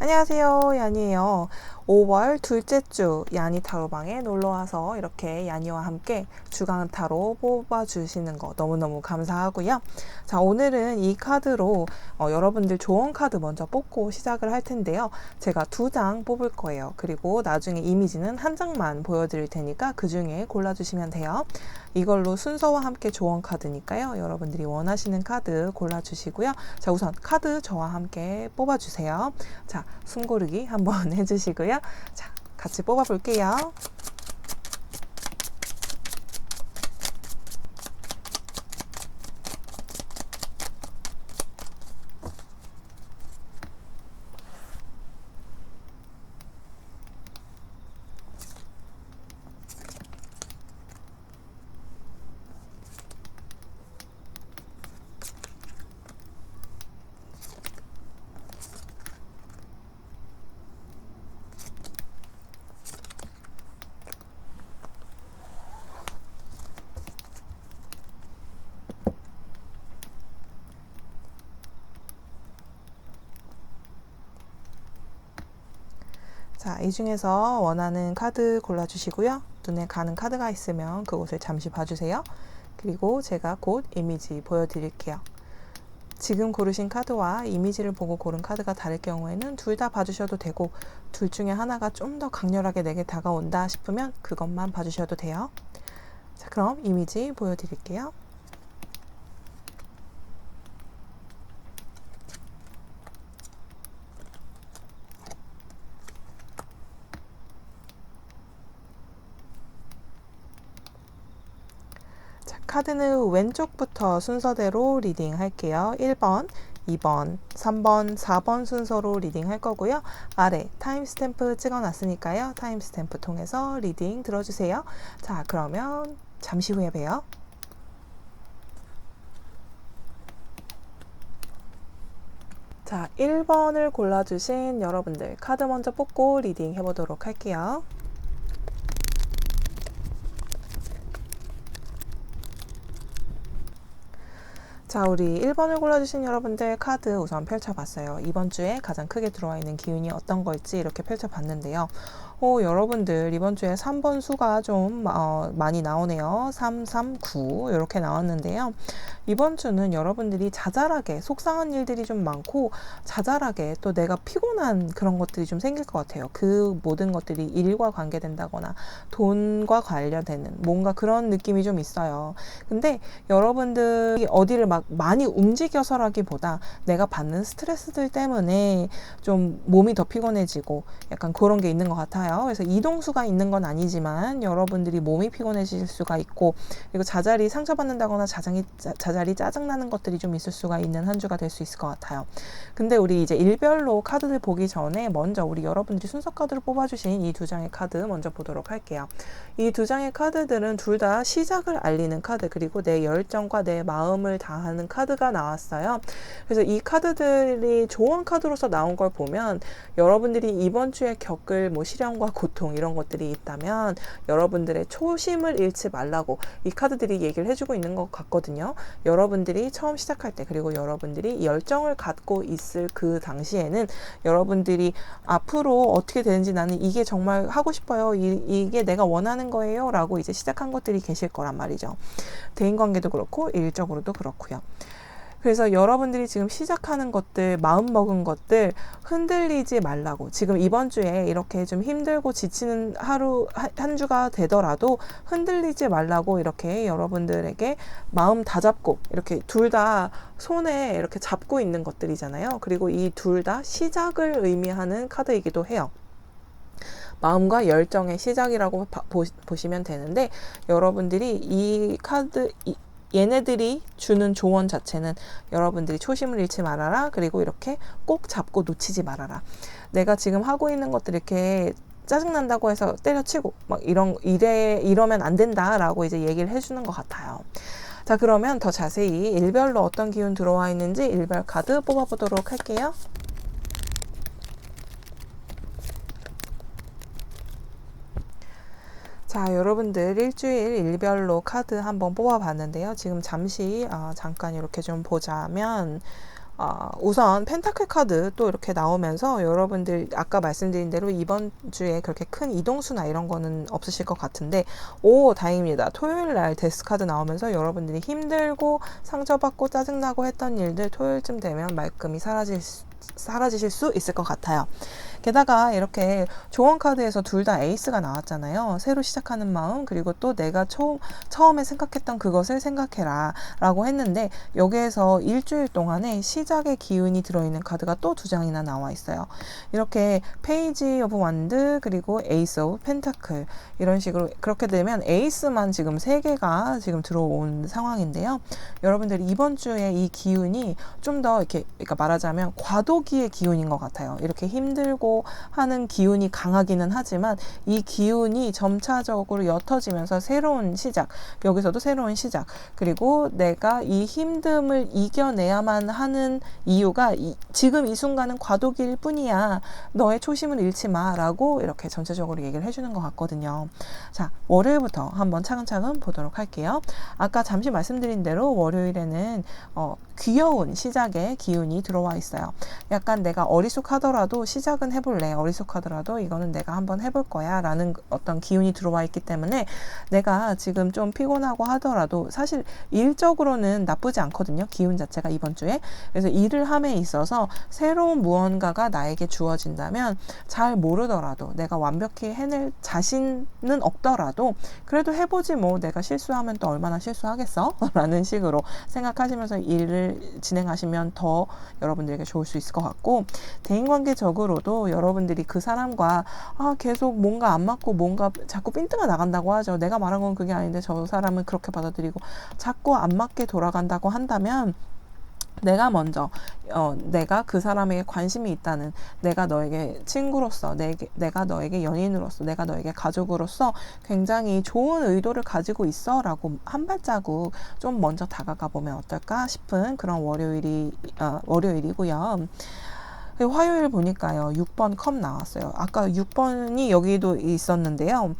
안녕하세요, 야니예요. 5월 둘째 주 야니 타로방에 놀러와서 이렇게 야니와 함께 주간 타로 뽑아주시는 거 너무너무 감사하고요. 자, 오늘은 이 카드로 여러분들 조언 카드 먼저 뽑고 시작을 할 텐데요. 제가 2장 뽑을 거예요. 그리고 나중에 이미지는 1장만 보여드릴 테니까 그 중에 골라주시면 돼요. 이걸로 순서와 함께 조언 카드니까요. 여러분들이 원하시는 카드 골라주시고요. 자, 우선 카드 저와 함께 뽑아주세요. 자, 숨 고르기 한번 해주시고요. 자, 같이 뽑아볼게요. 자, 이 중에서 원하는 카드 골라주시고요. 눈에 가는 카드가 있으면 그곳을 잠시 봐주세요. 그리고 제가 곧 이미지 보여드릴게요. 지금 고르신 카드와 이미지를 보고 고른 카드가 다를 경우에는 둘 다 봐주셔도 되고, 둘 중에 하나가 좀 더 강렬하게 내게 다가온다 싶으면 그것만 봐주셔도 돼요. 자, 그럼 이미지 보여드릴게요. 카드는 왼쪽부터 순서대로 리딩 할게요. 1번, 2번, 3번, 4번 순서로 리딩 할 거고요. 아래 타임스탬프 찍어놨으니까요. 타임스탬프 통해서 리딩 들어주세요. 자, 그러면 잠시 후에 봬요. 자, 1번을 골라주신 여러분들 카드 먼저 뽑고 리딩 해보도록 할게요. 자, 우리 1번을 골라주신 여러분들 카드 우선 펼쳐봤어요. 이번 주에 가장 크게 들어와 있는 기운이 어떤 걸지 이렇게 펼쳐봤는데요. 여러분들 이번 주에 3번 수가 좀 많이 나오네요. 3, 3, 9 이렇게 나왔는데요. 이번 주는 여러분들이 자잘하게 속상한 일들이 좀 많고 자잘하게 또 내가 피곤한 그런 것들이 좀 생길 것 같아요. 그 모든 것들이 일과 관계된다거나 돈과 관련되는 뭔가 그런 느낌이 좀 있어요. 근데 여러분들이 어디를 막 많이 움직여서라기보다 내가 받는 스트레스들 때문에 좀 몸이 더 피곤해지고 약간 그런 게 있는 것 같아요. 그래서 이동수가 있는 건 아니지만 여러분들이 몸이 피곤해질 수가 있고, 그리고 자잘이 상처받는다거나 자잘이 짜증나는 것들이 좀 있을 수가 있는 한 주가 될 수 있을 것 같아요. 근데 우리 이제 일별로 카드를 보기 전에 먼저 우리 여러분들이 순서 카드를 뽑아주신 이 2장의 카드 먼저 보도록 할게요. 이 2장의 카드들은 둘 다 시작을 알리는 카드, 그리고 내 열정과 내 마음을 다하는 카드가 나왔어요. 그래서 이 카드들이 조언 카드로서 나온 걸 보면 여러분들이 이번 주에 겪을 뭐 시련과 고통 이런 것들이 있다면 여러분들의 초심을 잃지 말라고 이 카드들이 얘기를 해주고 있는 것 같거든요. 여러분들이 처음 시작할 때, 그리고 여러분들이 열정을 갖고 있을 그 당시에는 여러분들이 앞으로 어떻게 되는지 나는 이게 정말 하고 싶어요. 이게 내가 원하는 거예요. 라고 이제 시작한 것들이 계실 거란 말이죠. 대인관계도 그렇고 일적으로도 그렇고요. 그래서 여러분들이 지금 시작하는 것들, 마음먹은 것들 흔들리지 말라고, 지금 이번 주에 이렇게 좀 힘들고 지치는 하루 한 주가 되더라도 흔들리지 말라고 이렇게 여러분들에게 마음 다잡고 이렇게 둘 다 손에 이렇게 잡고 있는 것들이잖아요. 그리고 이 둘 다 시작을 의미하는 카드이기도 해요. 마음과 열정의 시작이라고 보시면 되는데, 여러분들이 이 카드 얘네들이 주는 조언 자체는 여러분들이 초심을 잃지 말아라, 그리고 이렇게 꼭 잡고 놓치지 말아라. 내가 지금 하고 있는 것들 이렇게 짜증난다고 해서 때려치고 막 이러면 안 된다라고 이제 얘기를 해주는 것 같아요. 자, 그러면 더 자세히 일별로 어떤 기운 들어와 있는지 일별 카드 뽑아보도록 할게요. 자, 여러분들 일주일 일별로 카드 한번 뽑아봤는데요. 지금 잠시 잠깐 이렇게 좀 보자면 우선 펜타클 카드 또 이렇게 나오면서 여러분들 아까 말씀드린 대로 이번 주에 그렇게 큰 이동수나 이런 거는 없으실 것 같은데, 오, 다행입니다. 토요일 날 데스 카드 나오면서 여러분들이 힘들고 상처받고 짜증나고 했던 일들 토요일쯤 되면 말끔히 사라지실 수 있을 것 같아요. 게다가 이렇게 조언 카드에서 둘 다 에이스가 나왔잖아요. 새로 시작하는 마음, 그리고 또 내가 처음에 생각했던 그것을 생각해라 라고 했는데, 여기에서 일주일 동안에 시작의 기운이 들어있는 카드가 또 2장이나 나와 있어요. 이렇게 페이지 오브 완드 그리고 에이스 오브 펜타클, 이런 식으로 그렇게 되면 에이스만 지금 3개가 지금 들어온 상황인데요. 여러분들이 이번 주에 이 기운이 좀 더 이렇게, 그러니까 말하자면 과도기의 기운인 것 같아요. 이렇게 힘들고 하는 기운이 강하기는 하지만 이 기운이 점차적으로 옅어지면서 새로운 시작, 여기서도 새로운 시작, 그리고 내가 이 힘듦을 이겨내야만 하는 이유가 지금 이 순간은 과도기일 뿐이야, 너의 초심을 잃지 마 라고 이렇게 전체적으로 얘기를 해주는 것 같거든요. 자, 월요일부터 한번 차근차근 보도록 할게요. 아까 잠시 말씀드린 대로 월요일에는 귀여운 시작의 기운이 들어와 있어요. 약간 내가 어리숙하더라도 시작은 해볼래, 어리숙하더라도 이거는 내가 한번 해볼 거야 라는 어떤 기운이 들어와 있기 때문에, 내가 지금 좀 피곤하고 하더라도 사실 일적으로는 나쁘지 않거든요, 기운 자체가 이번 주에. 그래서 일을 함에 있어서 새로운 무언가가 나에게 주어진다면, 잘 모르더라도 내가 완벽히 해낼 자신은 없더라도 그래도 해보지 뭐, 내가 실수하면 또 얼마나 실수하겠어? 라는 식으로 생각하시면서 일을 진행하시면 더 여러분들에게 좋을 수 있을 것 같고, 대인관계적으로도 여러분들이 그 사람과 계속 뭔가 안 맞고 뭔가 자꾸 삔뜨가 나간다고 하죠. 내가 말한 건 그게 아닌데 저 사람은 그렇게 받아들이고 자꾸 안 맞게 돌아간다고 한다면, 내가 먼저 내가 그 사람에게 관심이 있다는, 내가 너에게 친구로서, 내가 너에게 연인으로서, 내가 너에게 가족으로서 굉장히 좋은 의도를 가지고 있어 라고 한 발자국 좀 먼저 다가가 보면 어떨까 싶은 그런 월요일이고요. 화요일 보니까요, 6번 컵 나왔어요. 아까 6번이 여기도 있었는데요.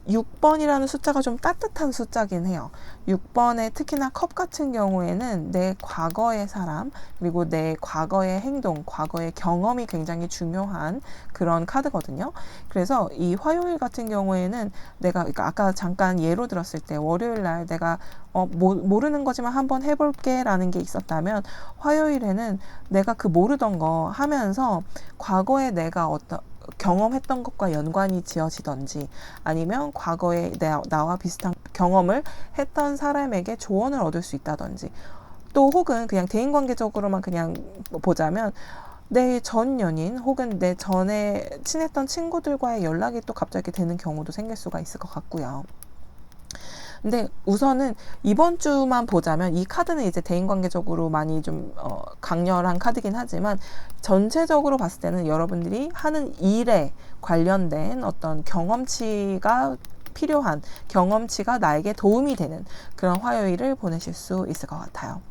6번이라는 숫자가 좀 따뜻한 숫자긴 해요. 6번에 특히나 컵 같은 경우에는 내 과거의 사람, 그리고 내 과거의 행동, 과거의 경험이 굉장히 중요한 그런 카드거든요. 그래서 이 화요일 같은 경우에는 내가, 그러니까 아까 잠깐 예로 들었을 때 월요일 날 내가 모르는 거지만 한번 해볼게 라는 게 있었다면, 화요일에는 내가 그 모르던 거 하면서 과거에 내가 경험했던 것과 연관이 지어지던지, 아니면 과거에 나와 비슷한 경험을 했던 사람에게 조언을 얻을 수 있다던지, 또 혹은 그냥 대인관계적으로만 그냥 보자면 내 전 연인 혹은 내 전에 친했던 친구들과의 연락이 또 갑자기 되는 경우도 생길 수가 있을 것 같고요. 근데 우선은 이번 주만 보자면, 이 카드는 이제 대인관계적으로 많이 좀 강렬한 카드긴 하지만, 전체적으로 봤을 때는 여러분들이 하는 일에 관련된 어떤 경험치가 필요한, 경험치가 나에게 도움이 되는 그런 화요일을 보내실 수 있을 것 같아요.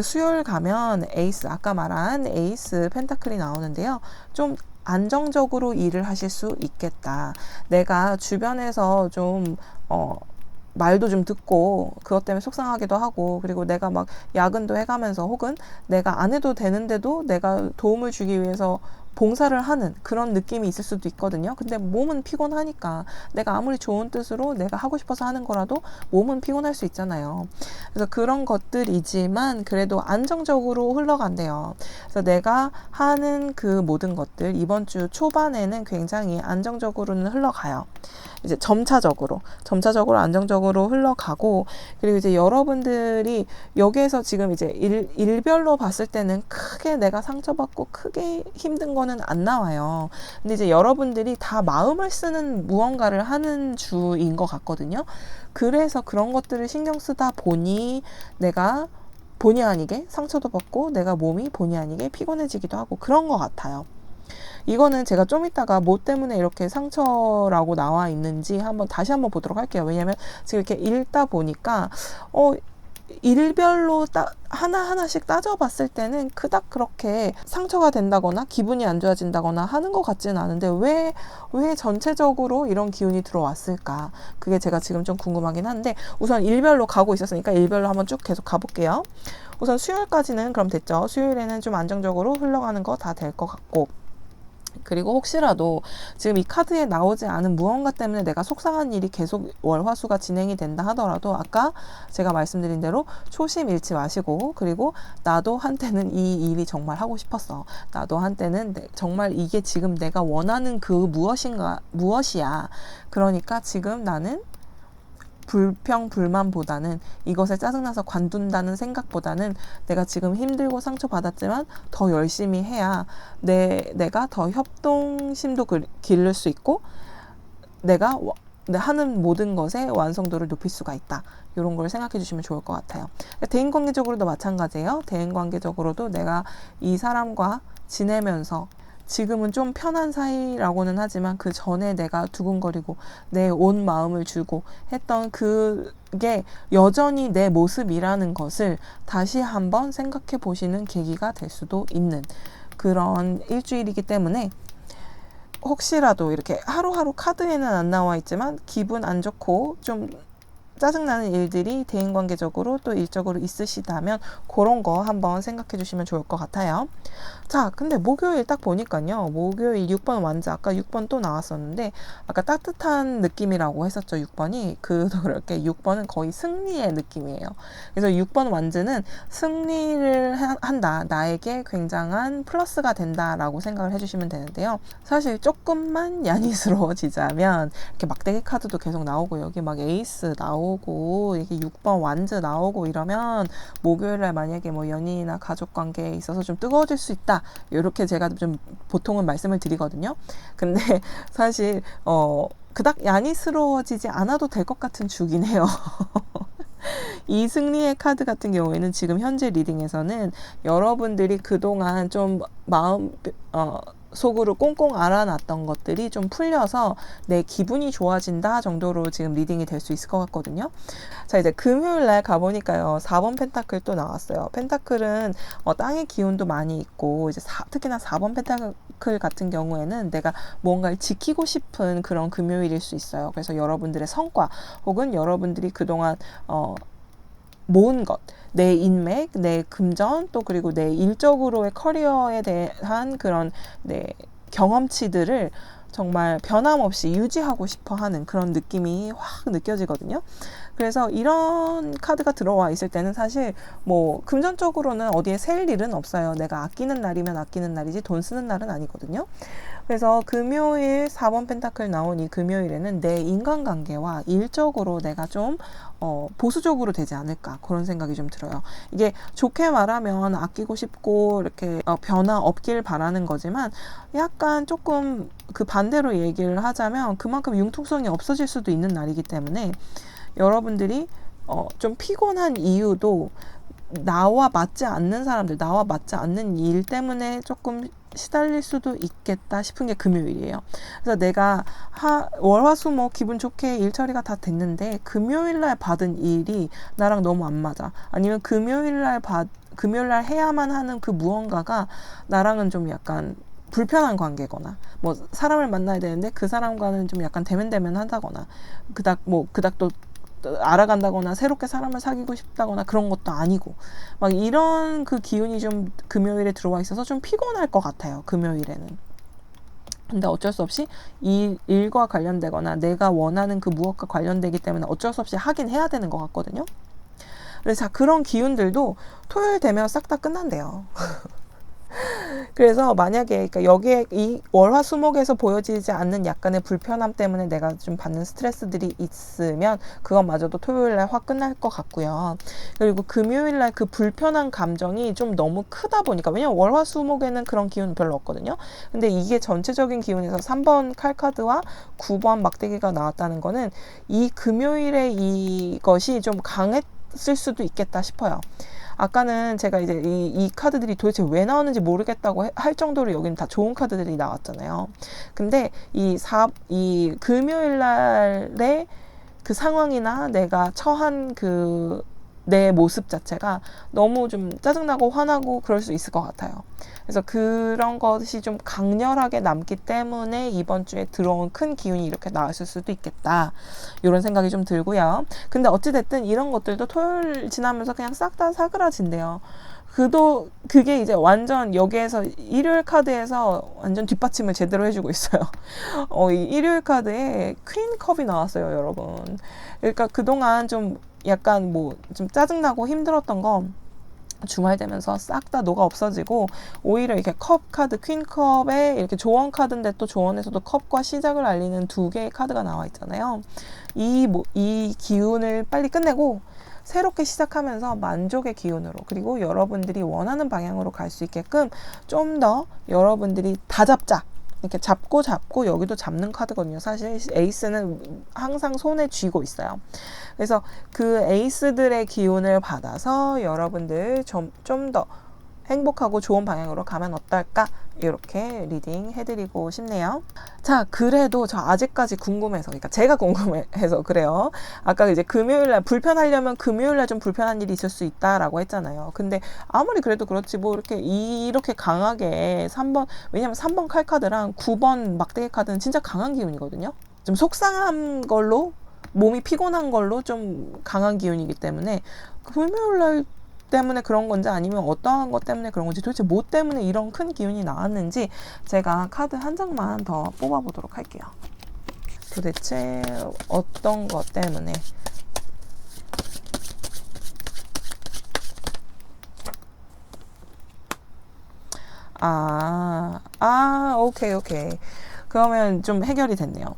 수요일 가면 에이스, 아까 말한 에이스 펜타클이 나오는데요. 좀 안정적으로 일을 하실 수 있겠다. 내가 주변에서 좀 말도 좀 듣고 그것 때문에 속상하기도 하고, 그리고 내가 막 야근도 해가면서, 혹은 내가 안 해도 되는데도 내가 도움을 주기 위해서 봉사를 하는 그런 느낌이 있을 수도 있거든요. 근데 몸은 피곤하니까, 내가 아무리 좋은 뜻으로 내가 하고 싶어서 하는 거라도 몸은 피곤할 수 있잖아요. 그래서 그런 것들이지만 그래도 안정적으로 흘러간대요. 그래서 내가 하는 그 모든 것들 이번 주 초반에는 굉장히 안정적으로는 흘러가요. 이제 점차적으로 안정적으로 흘러가고, 그리고 이제 여러분들이 여기에서 지금 이제 일별로 봤을 때는 크게 내가 상처받고 크게 힘든 거는 안 나와요. 근데 이제 여러분들이 다 마음을 쓰는 무언가를 하는 주인 것 같거든요. 그래서 그런 것들을 신경 쓰다 보니 내가 본의 아니게 상처도 받고, 내가 몸이 본의 아니게 피곤해지기도 하고 그런 것 같아요. 이거는 제가 좀 이따가 뭐 때문에 이렇게 상처라고 나와 있는지 다시 한번 보도록 할게요. 왜냐면 지금 이렇게 읽다 보니까 일별로 하나하나씩 따져봤을 때는 그닥 그렇게 상처가 된다거나 기분이 안 좋아진다거나 하는 것 같지는 않은데 왜 전체적으로 이런 기운이 들어왔을까? 그게 제가 지금 좀 궁금하긴 한데, 우선 일별로 가고 있었으니까 일별로 한번 쭉 계속 가볼게요. 우선 수요일까지는 그럼 됐죠. 수요일에는 좀 안정적으로 흘러가는 거 다 될 것 같고, 그리고 혹시라도 지금 이 카드에 나오지 않은 무언가 때문에 내가 속상한 일이 계속 월화수가 진행이 된다 하더라도, 아까 제가 말씀드린 대로 초심 잃지 마시고, 그리고 나도 한때는 이 일이 정말 하고 싶었어, 나도 한때는 정말 이게 지금 내가 원하는 그 무엇이야, 그러니까 지금 나는 불평불만보다는, 이것에 짜증나서 관둔다는 생각보다는 내가 지금 힘들고 상처받았지만 더 열심히 해야 내가 더 협동심도 기를 수 있고, 내가 하는 모든 것의 완성도를 높일 수가 있다. 이런 걸 생각해 주시면 좋을 것 같아요. 대인관계적으로도 마찬가지예요. 대인관계적으로도 내가 이 사람과 지내면서 지금은 좀 편한 사이라고는 하지만 그 전에 내가 두근거리고 내 온 마음을 주고 했던 그게 여전히 내 모습이라는 것을 다시 한번 생각해 보시는 계기가 될 수도 있는 그런 일주일이기 때문에, 혹시라도 이렇게 하루하루 카드에는 안 나와 있지만 기분 안 좋고 좀 짜증나는 일들이 대인관계적으로 또 일적으로 있으시다면 그런 거 한번 생각해 주시면 좋을 것 같아요. 자, 근데 목요일 딱 보니까요, 목요일 6번 완즈, 아까 6번 또 나왔었는데, 아까 따뜻한 느낌이라고 했었죠. 6번이 그도 그렇게 6번은 거의 승리의 느낌이에요. 그래서 6번 완즈는 승리를 한다, 나에게 굉장한 플러스가 된다라고 생각을 해주시면 되는데요. 사실 조금만 야니스러워지자면 이렇게 막대기 카드도 계속 나오고, 여기 막 에이스 나오고, 이게 6번 완즈 나오고 이러면 목요일날 만약에 뭐 연인이나 가족관계에 있어서 좀 뜨거워질 수 있다, 이렇게 제가 좀 보통은 말씀을 드리거든요. 근데 사실 그닥 야니스러워지지 않아도 될 것 같은 주긴 해요. 이 승리의 카드 같은 경우에는 지금 현재 리딩에서는 여러분들이 그동안 좀 속으로 꽁꽁 알아놨던 것들이 좀 풀려서 내 기분이 좋아진다 정도로 지금 리딩이 될 수 있을 것 같거든요. 자, 이제 금요일 날 가보니까요, 4번 펜타클 또 나왔어요. 펜타클은 땅의 기운도 많이 있고, 이제 특히나 4번 펜타클 같은 경우에는 내가 뭔가를 지키고 싶은 그런 금요일일 수 있어요. 그래서 여러분들의 성과, 혹은 여러분들이 그동안 모은 것, 내 인맥, 내 금전, 또 그리고 내 일적으로의 커리어에 대한 그런 내 경험치들을 정말 변함없이 유지하고 싶어 하는 그런 느낌이 확 느껴지거든요. 그래서 이런 카드가 들어와 있을 때는 사실 뭐 금전적으로는 어디에 셀 일은 없어요. 내가 아끼는 날이면 아끼는 날이지 돈 쓰는 날은 아니거든요. 그래서 금요일 4번 펜타클 나온 이 금요일에는 내 인간관계와 일적으로 내가 좀 보수적으로 되지 않을까, 그런 생각이 좀 들어요. 이게 좋게 말하면 아끼고 싶고 이렇게 변화 없길 바라는 거지만, 약간 조금 그 반대로 얘기를 하자면 그만큼 융통성이 없어질 수도 있는 날이기 때문에, 여러분들이 좀 피곤한 이유도 나와 맞지 않는 사람들, 나와 맞지 않는 일 때문에 조금 시달릴 수도 있겠다 싶은 게 금요일이에요. 그래서 내가 월화수목 기분 좋게 일 처리가 다 됐는데 금요일날 받은 일이 나랑 너무 안 맞아, 아니면 금요일날 해야만 하는 그 무언가가 나랑은 좀 약간 불편한 관계거나, 뭐 사람을 만나야 되는데 그 사람과는 좀 약간 대면하다거나, 그닥 또 알아간다거나 새롭게 사람을 사귀고 싶다거나 그런 것도 아니고, 막 이런 그 기운이 좀 금요일에 들어와 있어서 좀 피곤할 것 같아요, 금요일에는. 근데 어쩔 수 없이 이 일과 관련되거나 내가 원하는 그 무엇과 관련되기 때문에 어쩔 수 없이 하긴 해야 되는 것 같거든요. 그래서 그런 기운들도 토요일 되면 싹 다 끝난대요. 그래서 만약에 그러니까 여기에 이 월화수목에서 보여지지 않는 약간의 불편함 때문에 내가 좀 받는 스트레스들이 있으면 그것마저도 토요일날 확 끝날 것 같고요. 그리고 금요일날 그 불편한 감정이 좀 너무 크다 보니까, 왜냐면 월화수목에는 그런 기운은 별로 없거든요. 근데 이게 전체적인 기운에서 3번 칼카드와 9번 막대기가 나왔다는 거는 이 금요일에 이것이 좀 강했을 수도 있겠다 싶어요. 아까는 제가 이제 이 카드들이 도대체 왜 나오는지 모르겠다고 할 정도로 여기는 다 좋은 카드들이 나왔잖아요. 근데 이 금요일 날의 그 상황이나 내가 처한 그 내 모습 자체가 너무 좀 짜증나고 화나고 그럴 수 있을 것 같아요. 그래서 그런 것이 좀 강렬하게 남기 때문에 이번 주에 들어온 큰 기운이 이렇게 나왔을 수도 있겠다. 이런 생각이 좀 들고요. 근데 어찌됐든 이런 것들도 토요일 지나면서 그냥 싹 다 사그라진대요. 그게 이제 완전 여기에서 일요일 카드에서 완전 뒷받침을 제대로 해주고 있어요. 이 일요일 카드에 퀸컵이 나왔어요, 여러분. 그러니까 그동안 좀 약간 뭐 좀 짜증나고 힘들었던 거 주말 되면서 싹 다 녹아 없어지고 오히려 이렇게 컵 카드, 퀸컵에 이렇게 조언 카드인데 또 조언에서도 컵과 시작을 알리는 두 개의 카드가 나와 있잖아요. 이 기운을 빨리 끝내고 새롭게 시작하면서 만족의 기운으로 그리고 여러분들이 원하는 방향으로 갈 수 있게끔 좀 더 여러분들이 다 잡자. 이렇게 잡고 여기도 잡는 카드거든요. 사실 에이스는 항상 손에 쥐고 있어요. 그래서 그 에이스들의 기운을 받아서 여러분들 좀 더 행복하고 좋은 방향으로 가면 어떨까? 이렇게 리딩 해드리고 싶네요. 자, 그래도 저 아직까지 궁금해서, 그러니까 제가 궁금해서 그래요. 아까 이제 금요일날 불편하려면 금요일날 좀 불편한 일이 있을 수 있다라고 했잖아요. 근데 아무리 그래도 그렇지 뭐 이렇게 강하게 3번, 왜냐면 3번 칼카드랑 9번 막대기 카드는 진짜 강한 기운이거든요. 좀 속상한 걸로 몸이 피곤한 걸로 좀 강한 기운이기 때문에 금요일날 때문에 그런 건지 아니면 어떠한 것 때문에 그런 건지 도대체 뭐 때문에 이런 큰 기운이 나왔는지 제가 카드 한 장만 더 뽑아보도록 할게요. 도대체 어떤 것 때문에 오케이. 그러면 좀 해결이 됐네요.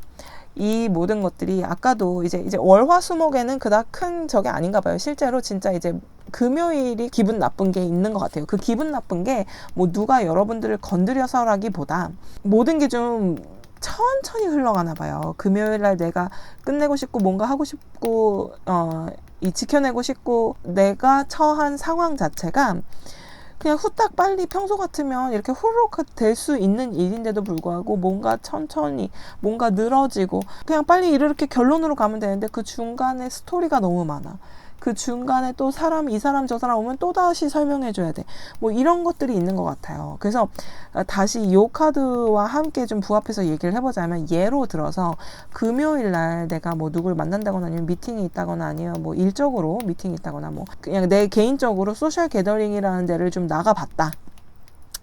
이 모든 것들이 아까도 이제 월화수목에는 그닥 큰 적이 아닌가 봐요. 실제로 진짜 이제 금요일이 기분 나쁜 게 있는 것 같아요. 그 기분 나쁜 게 뭐 누가 여러분들을 건드려서라기보다 모든 게 좀 천천히 흘러가나 봐요. 금요일 날 내가 끝내고 싶고 뭔가 하고 싶고 지켜내고 싶고 내가 처한 상황 자체가 그냥 후딱 빨리 평소 같으면 이렇게 후루룩 될 수 있는 일인데도 불구하고 뭔가 천천히 뭔가 늘어지고 그냥 빨리 이렇게 결론으로 가면 되는데 그 중간에 스토리가 너무 많아. 그 중간에 또 이 사람 저 사람 오면 또다시 설명해 줘야 돼. 뭐 이런 것들이 있는 것 같아요. 그래서 다시 이 카드와 함께 좀 부합해서 얘기를 해보자면 예로 들어서 금요일 날 내가 뭐 누굴 만난다거나 아니면 미팅이 있다거나 아니면 뭐 일적으로 미팅이 있다거나 뭐 그냥 내 개인적으로 소셜 게더링이라는 데를 좀 나가봤다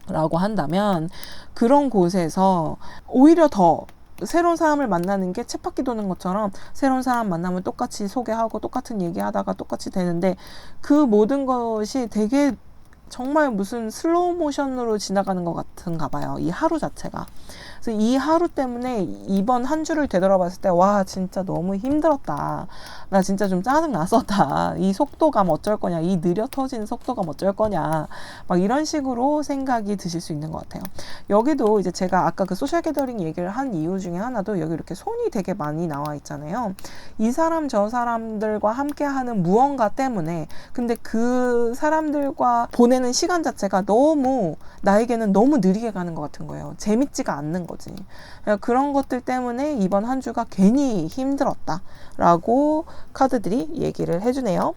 라고 한다면 그런 곳에서 오히려 더 새로운 사람을 만나는 게 쳇바퀴 도는 것처럼 새로운 사람 만나면 똑같이 소개하고 똑같은 얘기하다가 똑같이 되는데 그 모든 것이 되게 정말 무슨 슬로우 모션으로 지나가는 것 같은가 봐요. 이 하루 자체가. 그래서 이 하루 때문에 이번 한 주를 되돌아봤을 때 와 진짜 너무 힘들었다. 나 진짜 좀 짜증났었다. 이 속도감 어쩔 거냐. 이 느려 터지는 속도감 어쩔 거냐. 막 이런 식으로 생각이 드실 수 있는 것 같아요. 여기도 이제 제가 아까 그 소셜 게더링 얘기를 한 이유 중에 하나도 여기 이렇게 손이 되게 많이 나와 있잖아요. 이 사람 저 사람들과 함께하는 무언가 때문에 근데 그 사람들과 보내는 시간 자체가 나에게는 너무 느리게 가는 것 같은 거예요. 재밌지가 않는 거지. 그런 것들 때문에 이번 한 주가 괜히 힘들었다라고 카드들이 얘기를 해주네요.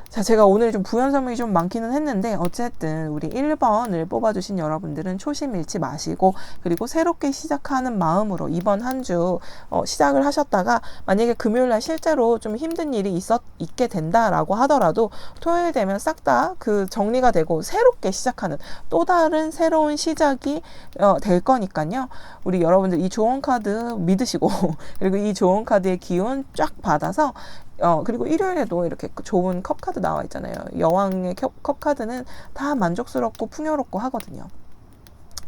자, 제가 오늘 좀 부연 설명이 좀 많기는 했는데 어쨌든 우리 1번을 뽑아주신 여러분들은 초심 잃지 마시고 그리고 새롭게 시작하는 마음으로 이번 한 주 시작을 하셨다가 만약에 금요일날 실제로 좀 힘든 일이 있게 된다라고 하더라도 토요일 되면 싹 다 그 정리가 되고 새롭게 시작하는 또 다른 새로운 시작이 될 거니까요. 우리 여러분들 이 조언 카드 믿으시고 그리고 이 조언 카드의 기운 쫙 받아서 그리고 일요일에도 이렇게 좋은 컵 카드 나와 있잖아요. 여왕의 컵 카드는 다 만족스럽고 풍요롭고 하거든요.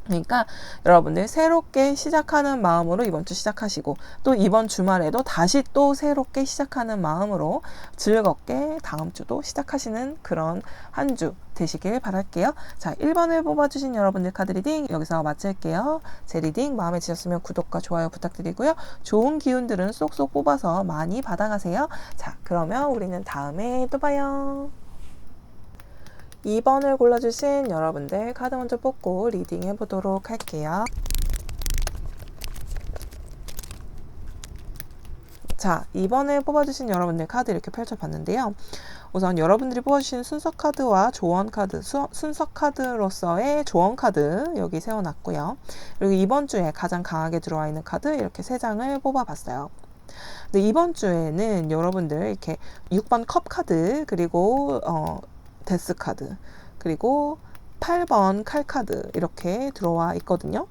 그러니까 여러분들 새롭게 시작하는 마음으로 이번 주 시작하시고 또 이번 주말에도 다시 또 새롭게 시작하는 마음으로 즐겁게 다음 주도 시작하시는 그런 한 주 되시길 바랄게요. 자, 1번을 뽑아주신 여러분들 카드 리딩 여기서 마칠게요. 제 리딩 마음에 드셨으면 구독과 좋아요 부탁드리고요. 좋은 기운들은 쏙쏙 뽑아서 많이 받아가세요. 자, 그러면 우리는 다음에 또 봐요. 2번을 골라주신 여러분들 카드 먼저 뽑고 리딩 해보도록 할게요. 자, 이번에 뽑아주신 여러분들 카드 이렇게 펼쳐봤는데요. 우선 여러분들이 뽑아주신 순서 카드와 조언 카드, 순서 카드로서의 조언 카드 여기 세워놨고요. 그리고 이번 주에 가장 강하게 들어와 있는 카드 이렇게 3장을 뽑아봤어요. 근데 이번 주에는 여러분들 이렇게 6번 컵 카드, 그리고 데스 카드, 그리고 8번 칼 카드 이렇게 들어와 있거든요.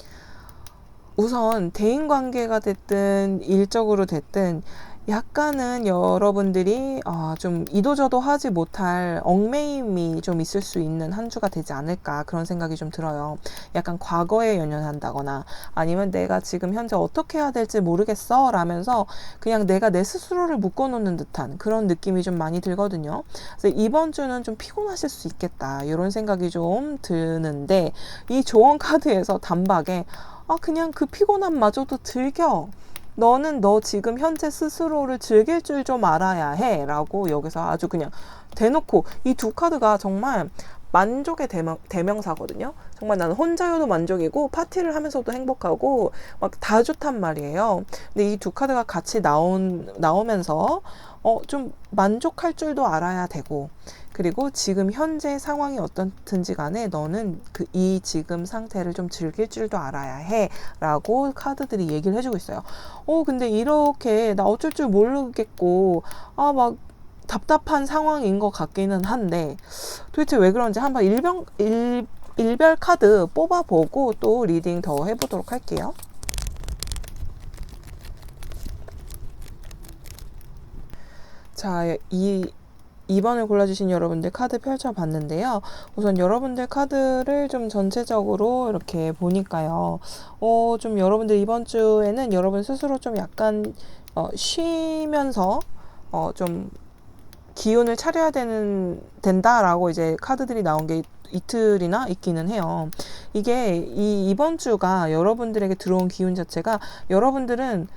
우선 대인관계가 됐든 일적으로 됐든 약간은 여러분들이 좀 이도저도 하지 못할 얽매임이 좀 있을 수 있는 한 주가 되지 않을까, 그런 생각이 좀 들어요. 약간 과거에 연연한다거나 아니면 내가 지금 현재 어떻게 해야 될지 모르겠어 라면서 그냥 내가 내 스스로를 묶어놓는 듯한 그런 느낌이 좀 많이 들거든요. 그래서 이번 주는 좀 피곤하실 수 있겠다 이런 생각이 좀 드는데, 이 조언 카드에서 단박에 그냥 그 피곤함마저도 즐겨. 너는 너 지금 현재 스스로를 즐길 줄 좀 알아야 해 라고 여기서 아주 그냥 대놓고, 이 두 카드가 정말 만족의 대명사거든요. 정말 나는 혼자여도 만족이고 파티를 하면서도 행복하고 막 다 좋단 말이에요. 근데 이 두 카드가 같이 나오면서 좀 만족할 줄도 알아야 되고, 그리고 지금 현재 상황이 어떻든지 간에 너는 이 지금 상태를 좀 즐길 줄도 알아야 해 라고 카드들이 얘기를 해주고 있어요. 근데 이렇게 나 어쩔 줄 모르겠고 막 답답한 상황인 것 같기는 한데, 도대체 왜 그런지 한번 일별 카드 뽑아보고 또 리딩 더 해보도록 할게요. 자, 2번을 골라주신 여러분들 카드 펼쳐봤는데요. 우선 여러분들 카드를 좀 전체적으로 이렇게 보니까요. 좀 여러분들 이번 주에는 여러분 스스로 좀 약간 쉬면서 좀 기운을 차려야 된다라고 이제 카드들이 나온 게 이틀이나 있기는 해요. 이게 이번 주가 여러분들에게 들어온 기운 자체가, 여러분들은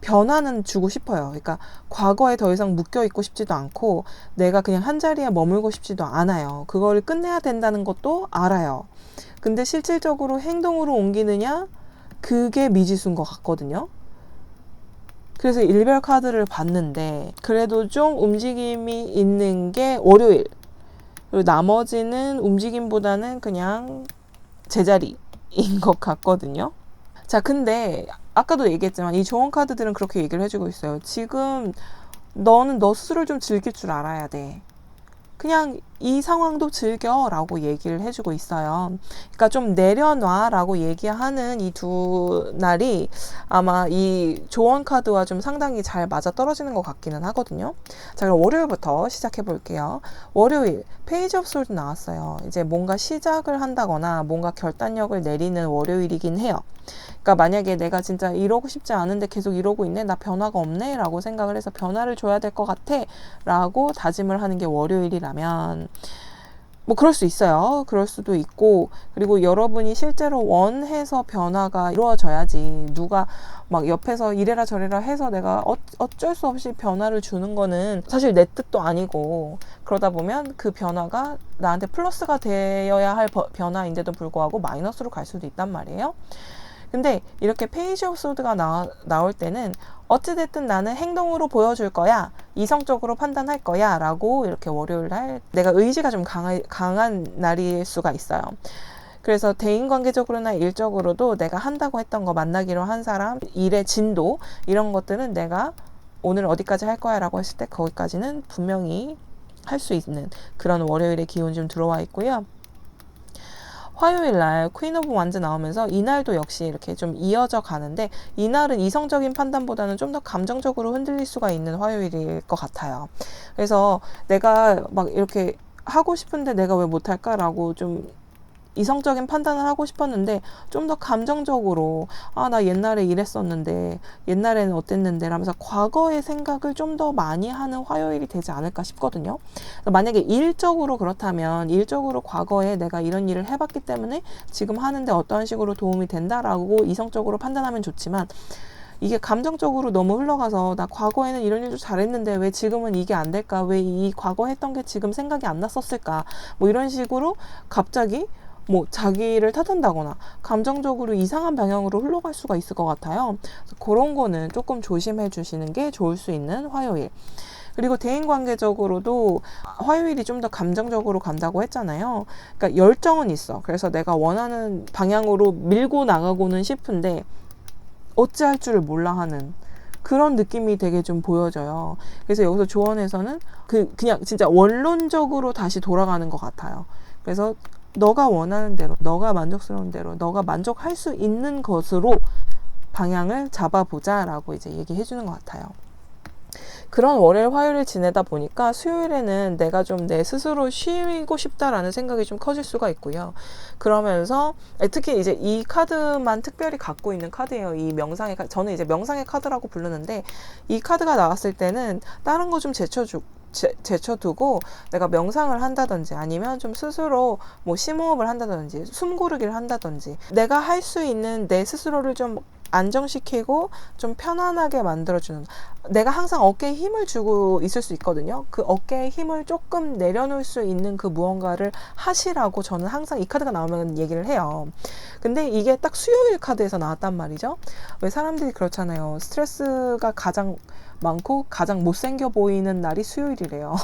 변화는 주고 싶어요. 그러니까 과거에 더 이상 묶여 있고 싶지도 않고 내가 그냥 한 자리에 머물고 싶지도 않아요. 그걸 끝내야 된다는 것도 알아요. 근데 실질적으로 행동으로 옮기느냐, 그게 미지수인 것 같거든요. 그래서 일별 카드를 봤는데 그래도 좀 움직임이 있는 게 월요일, 그리고 나머지는 움직임보다는 그냥 제자리인 것 같거든요. 자, 근데 아까도 얘기했지만 이 조언 카드들은 그렇게 얘기를 해주고 있어요. 지금 너는 너 스스로를 좀 즐길 줄 알아야 돼. 그냥 이 상황도 즐겨 라고 얘기를 해주고 있어요. 그러니까 좀 내려놔 라고 얘기하는 이 두 날이 아마 이 조언 카드와 좀 상당히 잘 맞아 떨어지는 것 같기는 하거든요. 자, 그럼 월요일부터 시작해 볼게요. 월요일 페이지 오브 솔드 나왔어요. 이제 뭔가 시작을 한다거나 뭔가 결단력을 내리는 월요일이긴 해요. 그러니까 만약에 내가 진짜 이러고 싶지 않은데 계속 이러고 있네, 나 변화가 없네 라고 생각을 해서 변화를 줘야 될 것 같아 라고 다짐을 하는 게 월요일이라면 뭐 그럴 수 있어요. 그럴 수도 있고, 그리고 여러분이 실제로 원해서 변화가 이루어져야지 누가 막 옆에서 이래라 저래라 해서 내가 어쩔 수 없이 변화를 주는 거는 사실 내 뜻도 아니고, 그러다 보면 그 변화가 나한테 플러스가 되어야 할 변화인데도 불구하고 마이너스로 갈 수도 있단 말이에요. 근데 이렇게 페이지 오브 소드가 나올 때는 어찌됐든 나는 행동으로 보여줄 거야, 이성적으로 판단할 거야 라고 이렇게 월요일 날 내가 의지가 좀 강한 날일 수가 있어요. 그래서 대인관계적으로나 일적으로도 내가 한다고 했던 거, 만나기로 한 사람, 일의 진도, 이런 것들은 내가 오늘 어디까지 할 거야 라고 했을 때 거기까지는 분명히 할 수 있는 그런 월요일의 기운이 좀 들어와 있고요. 화요일 날 퀸 오브 완즈 나오면서 이날도 역시 이렇게 좀 이어져 가는데, 이날은 이성적인 판단보다는 좀 더 감정적으로 흔들릴 수가 있는 화요일일 것 같아요. 그래서 내가 막 이렇게 하고 싶은데 내가 왜 못할까라고 좀 이성적인 판단을 하고 싶었는데 좀 더 감정적으로 나 옛날에 이랬었는데, 옛날에는 어땠는데 라면서 과거의 생각을 좀 더 많이 하는 화요일이 되지 않을까 싶거든요. 만약에 일적으로 그렇다면, 일적으로 과거에 내가 이런 일을 해봤기 때문에 지금 하는데 어떠한 식으로 도움이 된다라고 이성적으로 판단하면 좋지만, 이게 감정적으로 너무 흘러가서 나 과거에는 이런 일도 잘했는데 왜 지금은 이게 안 될까, 왜 이 과거 했던 게 지금 생각이 안 났었을까, 뭐 이런 식으로 갑자기 뭐 자기를 탓한다거나 감정적으로 이상한 방향으로 흘러갈 수가 있을 것 같아요. 그런 거는 조금 조심해 주시는 게 좋을 수 있는 화요일. 그리고 대인관계적으로도 화요일이 좀 더 감정적으로 간다고 했잖아요. 그러니까 열정은 있어. 그래서 내가 원하는 방향으로 밀고 나가고는 싶은데 어찌할 줄을 몰라 하는 그런 느낌이 되게 좀 보여져요. 그래서 여기서 조언에서는 그냥 진짜 원론적으로 다시 돌아가는 것 같아요. 그래서 너가 원하는 대로, 너가 만족스러운 대로, 너가 만족할 수 있는 것으로 방향을 잡아보자라고 이제 얘기해 주는 것 같아요. 그런 월요일, 화요일을 지내다 보니까 수요일에는 내가 좀 내 스스로 쉬고 싶다라는 생각이 좀 커질 수가 있고요. 그러면서 특히 이제 이 카드만 특별히 갖고 있는 카드예요. 이 명상의 카드. 저는 이제 명상의 카드라고 부르는데 이 카드가 나왔을 때는 다른 거 좀 제쳐두고 내가 명상을 한다든지 아니면 좀 스스로 뭐 심호흡을 한다든지 숨 고르기를 한다든지 내가 할 수 있는 내 스스로를 좀 안정시키고 좀 편안하게 만들어주는, 내가 항상 어깨에 힘을 주고 있을 수 있거든요. 그 어깨에 힘을 조금 내려놓을 수 있는 그 무언가를 하시라고 저는 항상 이 카드가 나오면 얘기를 해요. 근데 이게 딱 수요일 카드에서 나왔단 말이죠. 왜 사람들이 그렇잖아요. 스트레스가 가장 많고 가장 못생겨 보이는 날이 수요일이래요.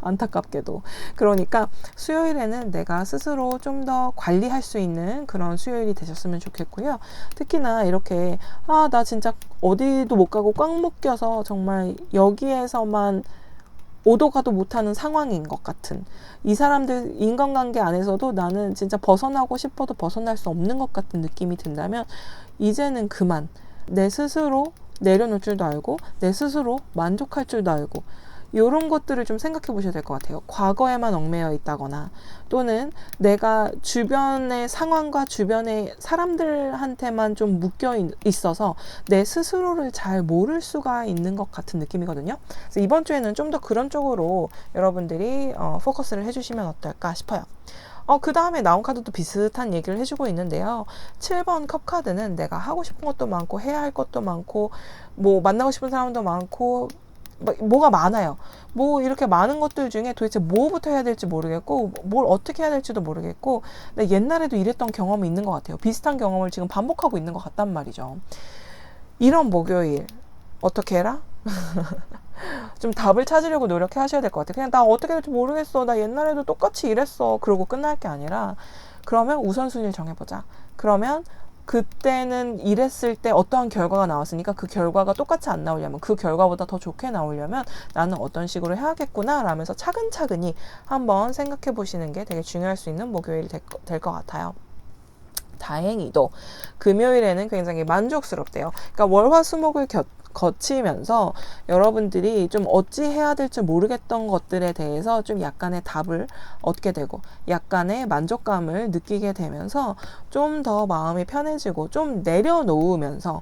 안타깝게도. 그러니까 수요일에는 내가 스스로 좀 더 관리할 수 있는 그런 수요일이 되셨으면 좋겠고요. 특히나 이렇게 나 진짜 어디도 못 가고 꽉 묶여서 정말 여기에서만 오도 가도 못하는 상황인 것 같은, 이 사람들 인간관계 안에서도 나는 진짜 벗어나고 싶어도 벗어날 수 없는 것 같은 느낌이 든다면 이제는 그만 내 스스로 내려놓을 줄도 알고 내 스스로 만족할 줄도 알고 이런 것들을 좀 생각해 보셔야 될 것 같아요. 과거에만 얽매여 있다거나 또는 내가 주변의 상황과 주변의 사람들한테만 좀 묶여 있어서 내 스스로를 잘 모를 수가 있는 것 같은 느낌이거든요. 그래서 이번 주에는 좀 더 그런 쪽으로 여러분들이 포커스를 해주시면 어떨까 싶어요. 그 다음에 나온 카드도 비슷한 얘기를 해주고 있는데요. 7번 컵 카드는 내가 하고 싶은 것도 많고 해야 할 것도 많고 뭐 만나고 싶은 사람도 많고 뭐가 많아요. 뭐 이렇게 많은 것들 중에 도대체 뭐부터 해야 될지 모르겠고 뭘 어떻게 해야 될지도 모르겠고, 근데 옛날에도 이랬던 경험이 있는 것 같아요. 비슷한 경험을 지금 반복하고 있는 것 같단 말이죠. 이런 목요일 어떻게 해라? 좀 답을 찾으려고 노력해 하셔야 될 것 같아요. 그냥 나 어떻게 될지 모르겠어, 나 옛날에도 똑같이 이랬어, 그러고 끝날 게 아니라 그러면 우선순위를 정해보자. 그러면 그때는 이랬을 때 어떠한 결과가 나왔으니까 그 결과가 똑같이 안 나오려면, 그 결과보다 더 좋게 나오려면 나는 어떤 식으로 해야겠구나 라면서 차근차근히 한번 생각해 보시는 게 되게 중요할 수 있는 목요일이 될 것 같아요. 다행히도 금요일에는 굉장히 만족스럽대요. 그러니까 월화수목을 거치면서 여러분들이 좀 어찌 해야 될지 모르겠던 것들에 대해서 좀 약간의 답을 얻게 되고 약간의 만족감을 느끼게 되면서 좀 더 마음이 편해지고 좀 내려놓으면서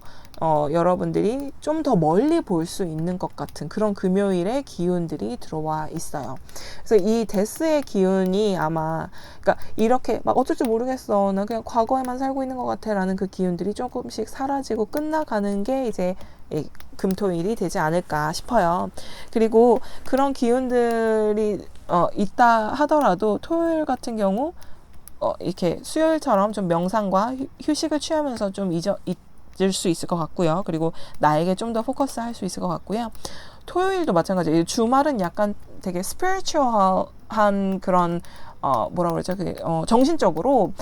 여러분들이 좀 더 멀리 볼 수 있는 것 같은 그런 금요일의 기운들이 들어와 있어요. 그래서 이 데스의 기운이 아마, 그러니까 이렇게 막 어쩔 줄 모르겠어, 나 그냥 과거에만 살고 있는 것 같아 라는 그 기운들이 조금씩 사라지고 끝나가는 게 이제 금토일이 되지 않을까 싶어요. 그리고 그런 기운들이 있다 하더라도 토요일 같은 경우 이렇게 수요일처럼 좀 명상과 휴식을 취하면서 좀 잊을 수 있을 것 같고요. 그리고 나에게 좀 더 포커스 할 수 있을 것 같고요. 토요일도 마찬가지예요. 주말은 약간 되게 스피리추얼한 그런 뭐라 그러죠? 정신적으로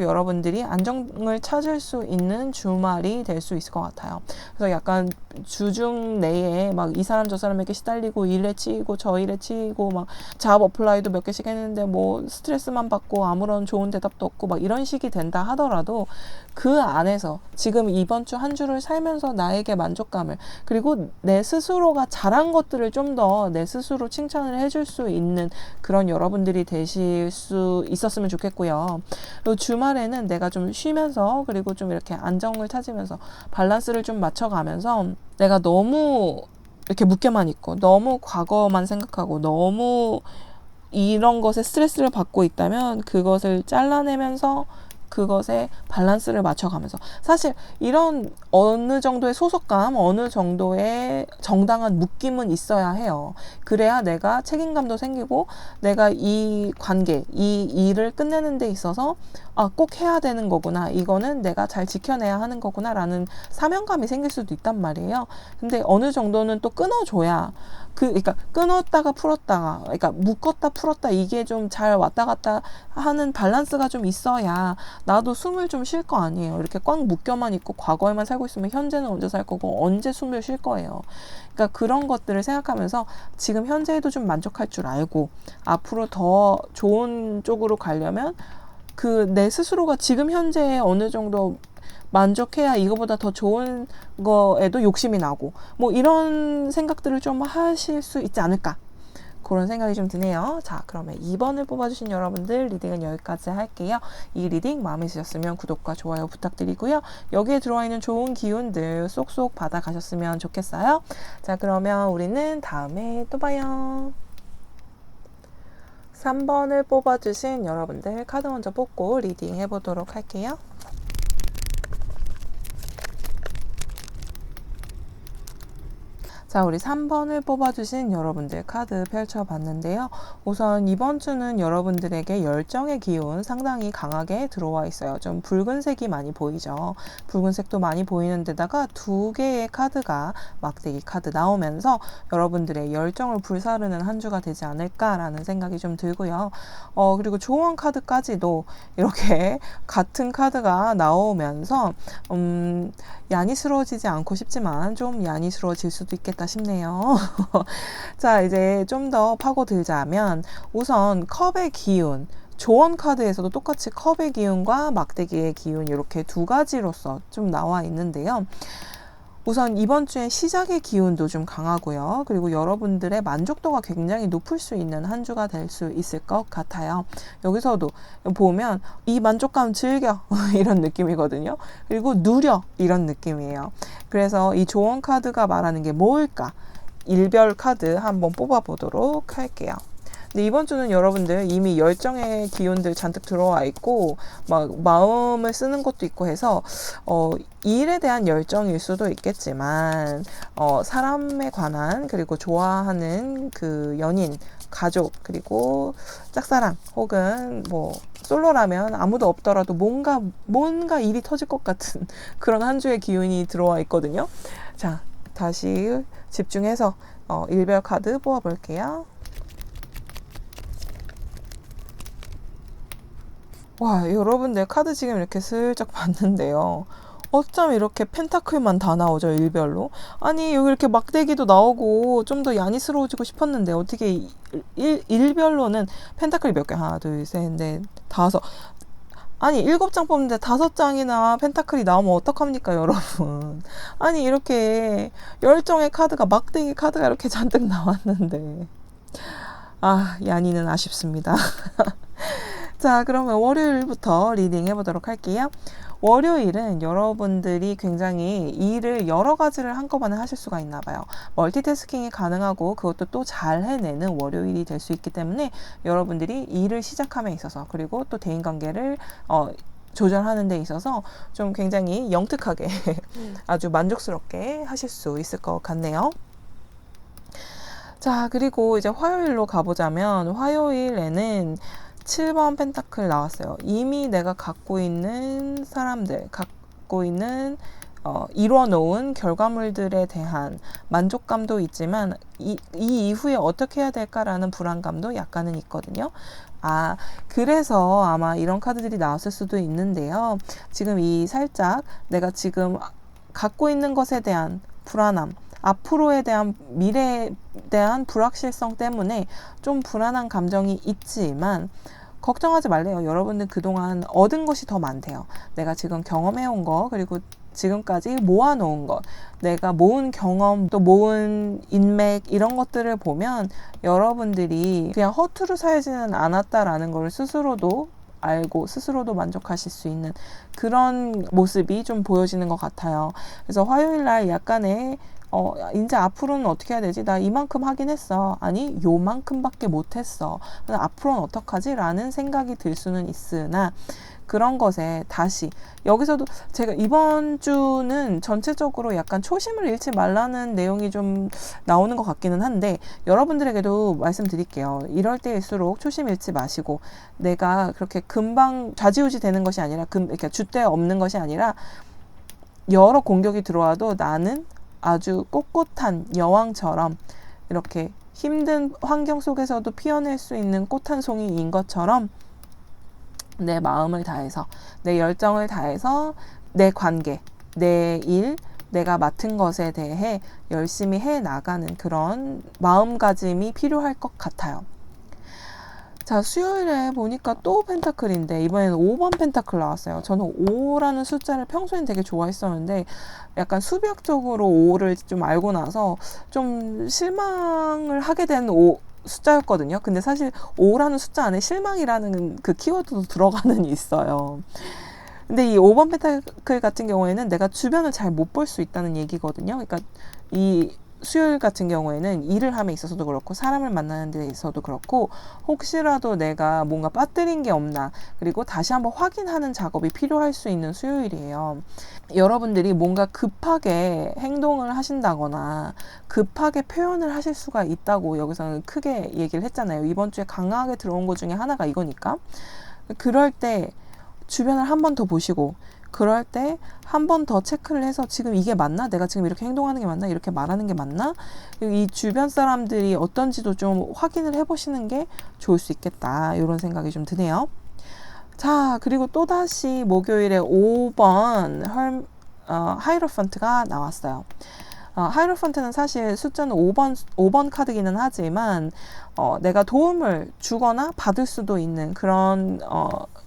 여러분들이 안정을 찾을 수 있는 주말이 될 수 있을 것 같아요. 그래서 약간 주중 내에 막 이 사람 저 사람에게 시달리고 일에 치이고 저 일에 치이고 막 잡 어플라이도 몇 개씩 했는데 뭐 스트레스만 받고 아무런 좋은 대답도 없고 막 이런 식이 된다 하더라도 그 안에서 지금 이번 주 한 주를 살면서 나에게 만족감을, 그리고 내 스스로가 잘한 것들을 좀 더 내 스스로 칭찬을 해줄 수 있는 그런 여러분들이 되실 수 있었으면 좋겠고요. 또 주말에는 내가 좀 쉬면서 그리고 좀 이렇게 안정을 찾으면서 밸런스를 좀 맞춰가면서 내가 너무 이렇게 묶여만 있고 너무 과거만 생각하고 너무 이런 것에 스트레스를 받고 있다면 그것을 잘라내면서 그것에 밸런스를 맞춰가면서 사실 이런 어느 정도의 소속감, 어느 정도의 정당한 묶임은 있어야 해요. 그래야 내가 책임감도 생기고 내가 이 관계, 이 일을 끝내는 데 있어서 꼭 해야 되는 거구나. 이거는 내가 잘 지켜내야 하는 거구나 라는 사명감이 생길 수도 있단 말이에요. 근데 어느 정도는 또 끊어줘야 그러니까 끊었다가 풀었다가 그러니까 묶었다 풀었다 이게 좀 잘 왔다 갔다 하는 밸런스가 좀 있어야 나도 숨을 좀 쉴 거 아니에요. 이렇게 꽉 묶여만 있고 과거에만 살고 있으면 현재는 언제 살 거고 언제 숨을 쉴 거예요. 그러니까 그런 것들을 생각하면서 지금 현재에도 좀 만족할 줄 알고 앞으로 더 좋은 쪽으로 가려면 그 내 스스로가 지금 현재에 어느 정도 만족해야 이거보다 더 좋은 거에도 욕심이 나고 뭐 이런 생각들을 좀 하실 수 있지 않을까 그런 생각이 좀 드네요. 자, 그러면 2번을 뽑아주신 여러분들 리딩은 여기까지 할게요. 이 리딩 마음에 드셨으면 구독과 좋아요 부탁드리고요. 여기에 들어와 있는 좋은 기운들 쏙쏙 받아가셨으면 좋겠어요. 자, 그러면 우리는 다음에 또 봐요. 3번을 뽑아주신 여러분들 카드 먼저 뽑고 리딩 해보도록 할게요. 자, 우리 3번을 뽑아주신 여러분들 카드 펼쳐봤는데요. 우선 이번 주는 여러분들에게 열정의 기운 상당히 강하게 들어와 있어요. 좀 붉은색이 많이 보이죠. 붉은색도 많이 보이는 데다가 2개의 카드가 막대기 카드 나오면서 여러분들의 열정을 불사르는 한 주가 되지 않을까라는 생각이 좀 들고요. 그리고 조언 카드까지도 이렇게 같은 카드가 나오면서 야니스러워지지 않고 싶지만 좀 야니스러워질 수도 있겠다 싶네요. 자, 이제 좀 더 파고들자면 우선 컵의 기운 조언 카드에서도 똑같이 컵의 기운과 막대기의 기운 이렇게 두 가지로서 좀 나와 있는데요. 우선 이번 주에 시작의 기운도 좀 강하고요. 그리고 여러분들의 만족도가 굉장히 높을 수 있는 한 주가 될 수 있을 것 같아요. 여기서도 보면 이 만족감 즐겨 이런 느낌이거든요. 그리고 누려 이런 느낌이에요. 그래서 이 조언 카드가 말하는 게 뭘까? 일별 카드 한번 뽑아보도록 할게요. 근데 이번 주는 여러분들 이미 열정의 기운들 잔뜩 들어와 있고 막 마음을 쓰는 것도 있고 해서 일에 대한 열정일 수도 있겠지만 사람에 관한 그리고 좋아하는 그 연인, 가족 그리고 짝사랑 혹은 뭐 솔로라면 아무도 없더라도 뭔가 일이 터질 것 같은 그런 한 주의 기운이 들어와 있거든요. 자, 다시 집중해서 일별 카드 뽑아볼게요. 와, 여러분들 카드 지금 이렇게 슬쩍 봤는데요. 어쩜 이렇게 펜타클만 다 나오죠, 일별로? 아니, 여기 이렇게 막대기도 나오고 좀 더 야니스러워지고 싶었는데 어떻게 일별로는 펜타클이 몇 개? 하나, 둘, 셋, 넷, 다섯. 아니, 7장 뽑는데 5장이나 펜타클이 나오면 어떡합니까, 여러분? 아니, 이렇게 열정의 카드가, 막대기 카드가 이렇게 잔뜩 나왔는데. 야니는 아쉽습니다. 자, 그러면 월요일부터 리딩 해보도록 할게요. 월요일은 여러분들이 굉장히 일을 여러 가지를 한꺼번에 하실 수가 있나 봐요. 멀티태스킹이 가능하고 그것도 또 잘 해내는 월요일이 될 수 있기 때문에 여러분들이 일을 시작함에 있어서 그리고 또 대인관계를 조절하는 데 있어서 좀 굉장히 영특하게 아주 만족스럽게 하실 수 있을 것 같네요. 자, 그리고 이제 화요일로 가보자면 화요일에는 7번 펜타클 나왔어요. 이미 내가 갖고 있는 사람들, 갖고 있는 이뤄놓은 결과물들에 대한 만족감도 있지만 이 이후에 어떻게 해야 될까라는 불안감도 약간은 있거든요. 그래서 아마 이런 카드들이 나왔을 수도 있는데요. 지금 이 살짝 내가 지금 갖고 있는 것에 대한 불안함, 앞으로에 대한 미래에 대한 불확실성 때문에 좀 불안한 감정이 있지만 걱정하지 말래요. 여러분들 그동안 얻은 것이 더 많대요. 내가 지금 경험해온 거 그리고 지금까지 모아놓은 것, 내가 모은 경험, 또 모은 인맥 이런 것들을 보면 여러분들이 그냥 허투루 살지는 않았다라는 걸 스스로도 알고 스스로도 만족하실 수 있는 그런 모습이 좀 보여지는 것 같아요. 그래서 화요일날 약간의 이제 앞으로는 어떻게 해야 되지? 나 이만큼 하긴 했어. 아니, 요만큼밖에 못했어. 앞으로는 어떡하지? 라는 생각이 들 수는 있으나 그런 것에 다시 여기서도 제가 이번 주는 전체적으로 약간 초심을 잃지 말라는 내용이 좀 나오는 것 같기는 한데, 여러분들에게도 말씀드릴게요. 이럴 때일수록 초심 잃지 마시고, 내가 그렇게 금방 좌지우지 되는 것이 아니라 이렇게 줏대 없는 것이 아니라 여러 공격이 들어와도 나는 아주 꼿꼿한 여왕처럼 이렇게 힘든 환경 속에서도 피어낼 수 있는 꽃 한 송이인 것처럼 내 마음을 다해서, 내 열정을 다해서 내 관계, 내 일, 내가 맡은 것에 대해 열심히 해 나가는 그런 마음가짐이 필요할 것 같아요. 자, 수요일에 보니까 또 펜타클인데 이번에는 5번 펜타클 나왔어요. 저는 5라는 숫자를 평소엔 되게 좋아했었는데 약간 수비학적으로 5를 좀 알고 나서 좀 실망을 하게 된 숫자였거든요. 근데 사실 5라는 숫자 안에 실망이라는 그 키워드도 들어가는 있어요. 근데 이 5번 펜타클 같은 경우에는 내가 주변을 잘 못 볼 수 있다는 얘기거든요. 그러니까 이 수요일 같은 경우에는 일을 함에 있어서도 그렇고 사람을 만나는 데 있어서도 그렇고 혹시라도 내가 뭔가 빠뜨린 게 없나, 그리고 다시 한번 확인하는 작업이 필요할 수 있는 수요일이에요. 여러분들이 뭔가 급하게 행동을 하신다거나 급하게 표현을 하실 수가 있다고 여기서는 크게 얘기를 했잖아요. 이번 주에 강하게 들어온 것 중에 하나가 이거니까. 그럴 때 주변을 한 번 더 보시고, 그럴 때 한 번 더 체크를 해서 지금 이게 맞나? 내가 지금 이렇게 행동하는 게 맞나? 이렇게 말하는 게 맞나? 이 주변 사람들이 어떤지도 좀 확인을 해보시는 게 좋을 수 있겠다. 이런 생각이 좀 드네요. 자, 그리고 또다시 목요일에 5번 하이로펀트가 나왔어요. 하이로펀트는 사실 숫자는 5번 카드기는 하지만 내가 도움을 주거나 받을 수도 있는 그런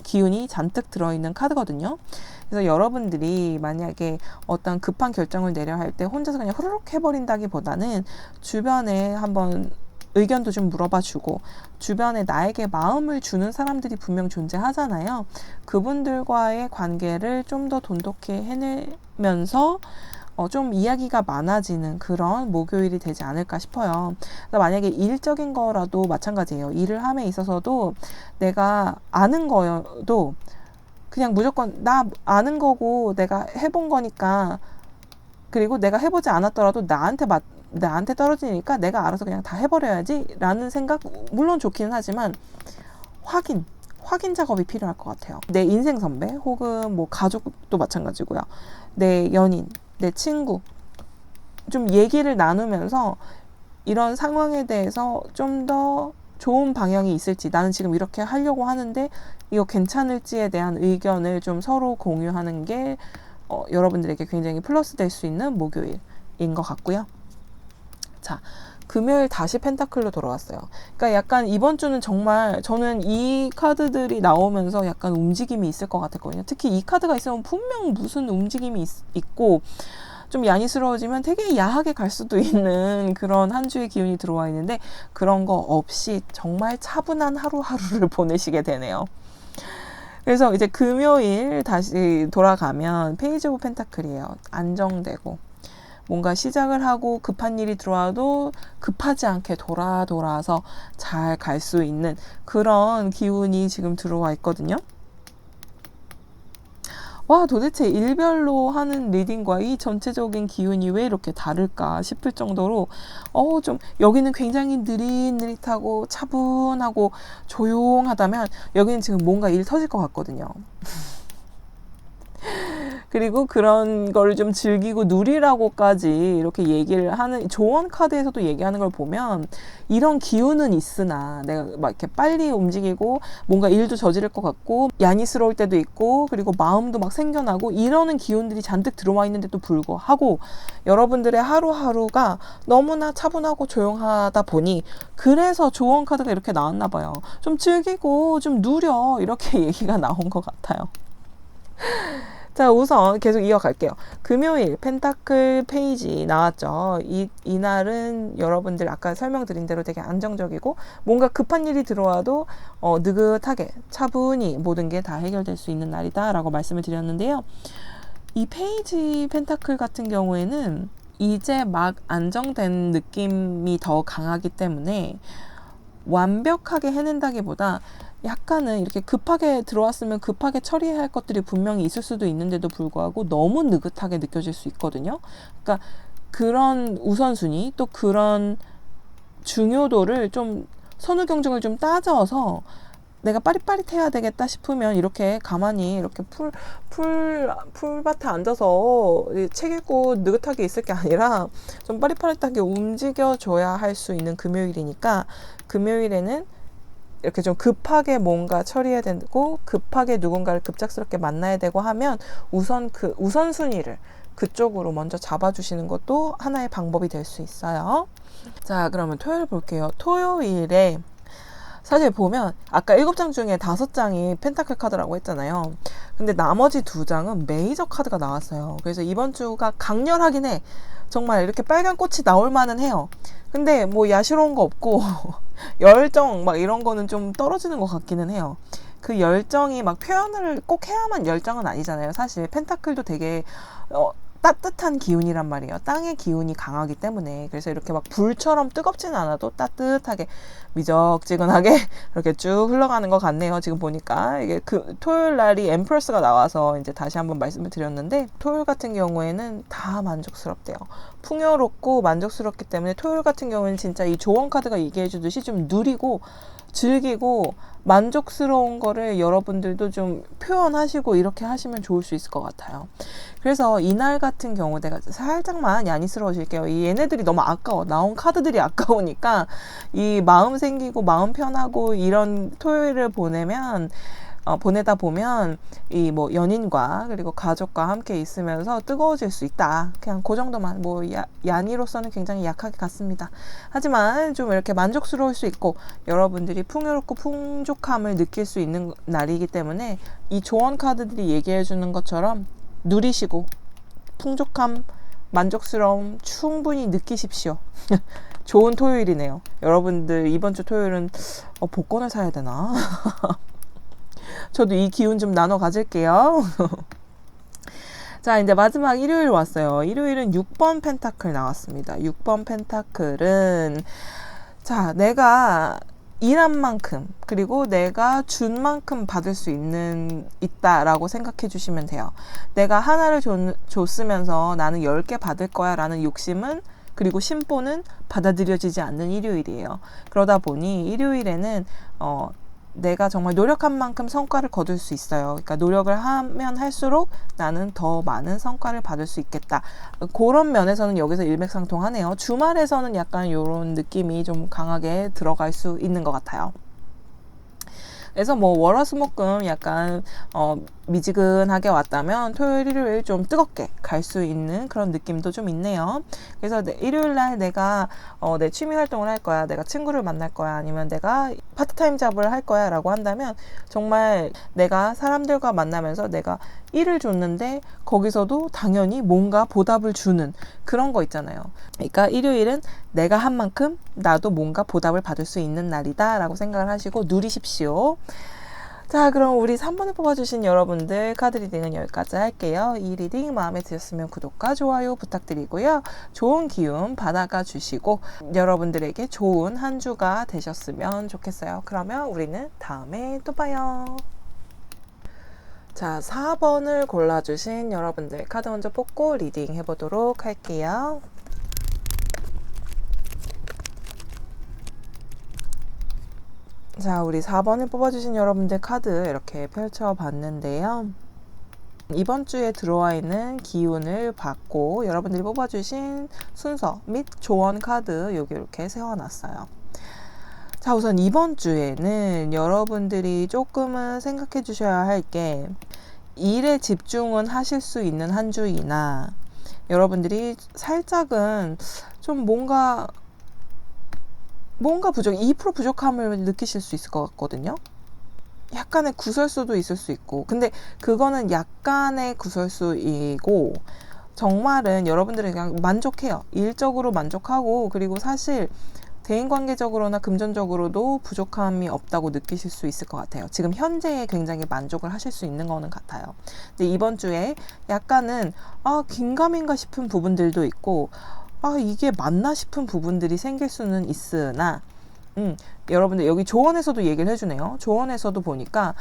기운이 잔뜩 들어있는 카드거든요. 그래서 여러분들이 만약에 어떤 급한 결정을 내려야 할 때 혼자서 그냥 후루룩 해버린다기보다는 주변에 한번 의견도 좀 물어봐 주고, 주변에 나에게 마음을 주는 사람들이 분명 존재하잖아요. 그분들과의 관계를 좀 더 돈독히 해내면서 좀 이야기가 많아지는 그런 목요일이 되지 않을까 싶어요. 만약에 일적인 거라도 마찬가지예요. 일을 함에 있어서도 내가 아는 거여도 그냥 무조건 나 아는 거고 내가 해본 거니까, 그리고 내가 해보지 않았더라도 나한테 떨어지니까 내가 알아서 그냥 다 해버려야지 라는 생각, 물론 좋기는 하지만 확인 작업이 필요할 것 같아요. 내 인생 선배 혹은 뭐 가족도 마찬가지고요. 내 연인, 내 친구, 좀 얘기를 나누면서 이런 상황에 대해서 좀 더 좋은 방향이 있을지, 나는 지금 이렇게 하려고 하는데 이거 괜찮을지에 대한 의견을 좀 서로 공유하는 게 여러분들에게 굉장히 플러스 될 수 있는 목요일인 것 같고요. 자, 금요일 다시 펜타클로 돌아왔어요. 그러니까 약간 이번 주는 정말 저는 이 카드들이 나오면서 약간 움직임이 있을 것 같았거든요. 특히 이 카드가 있으면 분명 무슨 움직임이 있고 좀 야니스러워지면 되게 야하게 갈 수도 있는 그런 한 주의 기운이 들어와 있는데, 그런 거 없이 정말 차분한 하루하루를 보내시게 되네요. 그래서 이제 금요일 다시 돌아가면 페이지 오브 펜타클이에요. 안정되고 뭔가 시작을 하고 급한 일이 들어와도 급하지 않게 돌아서 잘 갈 수 있는 그런 기운이 지금 들어와 있거든요. 와, 도대체 일별로 하는 리딩과 이 전체적인 기운이 왜 이렇게 다를까 싶을 정도로 좀 여기는 굉장히 느릿느릿하고 차분하고 조용하다면 여기는 지금 뭔가 일 터질 것 같거든요. 그리고 그런 걸 좀 즐기고 누리라고까지 이렇게 얘기를 하는, 조언 카드에서도 얘기하는 걸 보면 이런 기운은 있으나 내가 막 이렇게 빨리 움직이고 뭔가 일도 저지를 것 같고 야니스러울 때도 있고 그리고 마음도 막 생겨나고 이러는 기운들이 잔뜩 들어와 있는데도 불구하고 여러분들의 하루하루가 너무나 차분하고 조용하다 보니 그래서 조언 카드가 이렇게 나왔나 봐요. 좀 즐기고 좀 누려, 이렇게 얘기가 나온 것 같아요. 자, 우선 계속 이어갈게요. 금요일 펜타클 페이지 나왔죠. 이날은 여러분들 아까 설명드린 대로 되게 안정적이고 뭔가 급한 일이 들어와도 느긋하게 차분히 모든 게 다 해결될 수 있는 날이다 라고 말씀을 드렸는데요. 이 페이지 펜타클 같은 경우에는 이제 막 안정된 느낌이 더 강하기 때문에 완벽하게 해낸다기보다 약간은 이렇게 급하게 들어왔으면 급하게 처리해야 할 것들이 분명히 있을 수도 있는데도 불구하고 너무 느긋하게 느껴질 수 있거든요. 그러니까 그런 우선순위 또 그런 중요도를 좀 선후 경중을 좀 따져서 내가 빠릿빠릿해야 되겠다 싶으면 이렇게 가만히 이렇게 풀밭에 앉아서 책 읽고 느긋하게 있을 게 아니라 좀 빠릿빠릿하게 움직여줘야 할 수 있는 금요일이니까 금요일에는 이렇게 좀 급하게 뭔가 처리해야 되고 급하게 누군가를 급작스럽게 만나야 되고 하면 우선 그 우선순위를 그쪽으로 먼저 잡아주시는 것도 하나의 방법이 될 수 있어요. 자, 그러면 토요일 볼게요. 토요일에 사실 보면 아까 7장 중에 5장이 펜타클 카드라고 했잖아요. 근데 나머지 2장은 메이저 카드가 나왔어요. 그래서 이번 주가 강렬하긴 해. 정말 이렇게 빨간 꽃이 나올 만은 해요. 근데 뭐 야시러운 거 없고 열정 막 이런 거는 좀 떨어지는 것 같기는 해요. 그 열정이 막 표현을 꼭 해야만 열정은 아니잖아요. 사실 펜타클도 되게 따뜻한 기운이란 말이에요. 땅의 기운이 강하기 때문에. 그래서 이렇게 막 불처럼 뜨겁지는 않아도 따뜻하게 미적지근하게 이렇게 쭉 흘러가는 것 같네요. 지금 보니까 이게 그 토요일 날이 엠프러스가 나와서 이제 다시 한번 말씀을 드렸는데 토요일 같은 경우에는 다 만족스럽대요. 풍요롭고 만족스럽기 때문에 토요일 같은 경우에는 진짜 이 조언 카드가 얘기해 주듯이 좀 누리고 즐기고 만족스러운 거를 여러분들도 좀 표현하시고 이렇게 하시면 좋을 수 있을 것 같아요. 그래서 이날 같은 경우 내가 살짝만 야니스러워질게요. 이 얘네들이 너무 아까워. 나온 카드들이 아까우니까 이 마음 생기고 마음 편하고 이런 토요일을 보내다 보면 이 뭐 연인과 그리고 가족과 함께 있으면서 뜨거워질 수 있다. 그냥 그 정도만 뭐 야니로서는 굉장히 약하게 갔습니다. 하지만 좀 이렇게 만족스러울 수 있고 여러분들이 풍요롭고 풍족함을 느낄 수 있는 날이기 때문에 이 조언 카드들이 얘기해 주는 것처럼 누리시고 풍족함, 만족스러움 충분히 느끼십시오. 좋은 토요일이네요. 여러분들 이번 주 토요일은 복권을 사야 되나? 저도 이 기운 좀 나눠 가질게요. 자, 이제 마지막 일요일 왔어요. 일요일은 6번 펜타클 나왔습니다. 6번 펜타클은 자, 내가 일한 만큼 그리고 내가 준 만큼 받을 수 있다라고 생각해 주시면 돼요. 내가 하나를 줬으면서 나는 10개 받을 거야 라는 욕심은 그리고 심보는 받아들여지지 않는 일요일이에요. 그러다 보니 일요일에는 내가 정말 노력한 만큼 성과를 거둘 수 있어요. 그러니까 노력을 하면 할수록 나는 더 많은 성과를 받을 수 있겠다. 그런 면에서는 여기서 일맥상통하네요. 주말에서는 약간 이런 느낌이 좀 강하게 들어갈 수 있는 것 같아요. 그래서 뭐 월화수목금 약간 미지근하게 왔다면 토요일 일요일 좀 뜨겁게 갈 수 있는 그런 느낌도 좀 있네요. 그래서 일요일 날 내가 내 취미 활동을 할 거야, 내가 친구를 만날 거야, 아니면 내가 파트타임 잡을 할 거야 라고 한다면 정말 내가 사람들과 만나면서 내가 일을 줬는데 거기서도 당연히 뭔가 보답을 주는 그런 거 있잖아요. 그러니까 일요일은 내가 한 만큼 나도 뭔가 보답을 받을 수 있는 날이다 라고 생각을 하시고 누리십시오. 자, 그럼 우리 3번을 뽑아주신 여러분들 카드 리딩은 여기까지 할게요. 이 리딩 마음에 드셨으면 구독과 좋아요 부탁드리고요. 좋은 기운 받아가 주시고 여러분들에게 좋은 한 주가 되셨으면 좋겠어요. 그러면 우리는 다음에 또 봐요. 자, 4번을 골라주신 여러분들 카드 먼저 뽑고 리딩 해보도록 할게요. 자, 우리 4번을 뽑아주신 여러분들 카드 이렇게 펼쳐봤는데요. 이번 주에 들어와 있는 기운을 받고 여러분들이 뽑아주신 순서 및 조언 카드 여기 이렇게 세워놨어요. 자, 우선 이번 주에는 여러분들이 조금은 생각해 주셔야 할 게 일에 집중은 하실 수 있는 한 주이나 여러분들이 살짝은 좀 뭔가 부족, 2% 부족함을 느끼실 수 있을 것 같거든요. 약간의 구설수도 있을 수 있고, 근데 그거는 약간의 구설수이고 정말은 여러분들은 그냥 만족해요. 일적으로 만족하고, 그리고 사실 대인관계적으로나 금전적으로도 부족함이 없다고 느끼실 수 있을 것 같아요. 지금 현재에 굉장히 만족을 하실 수 있는 거는 같아요. 근데 이번 주에 약간은 긴가민가 싶은 부분들도 있고 이게 맞나 싶은 부분들이 생길 수는 있으나 여러분들 여기 조언에서도 얘기를 해주네요. 조언에서도 보니까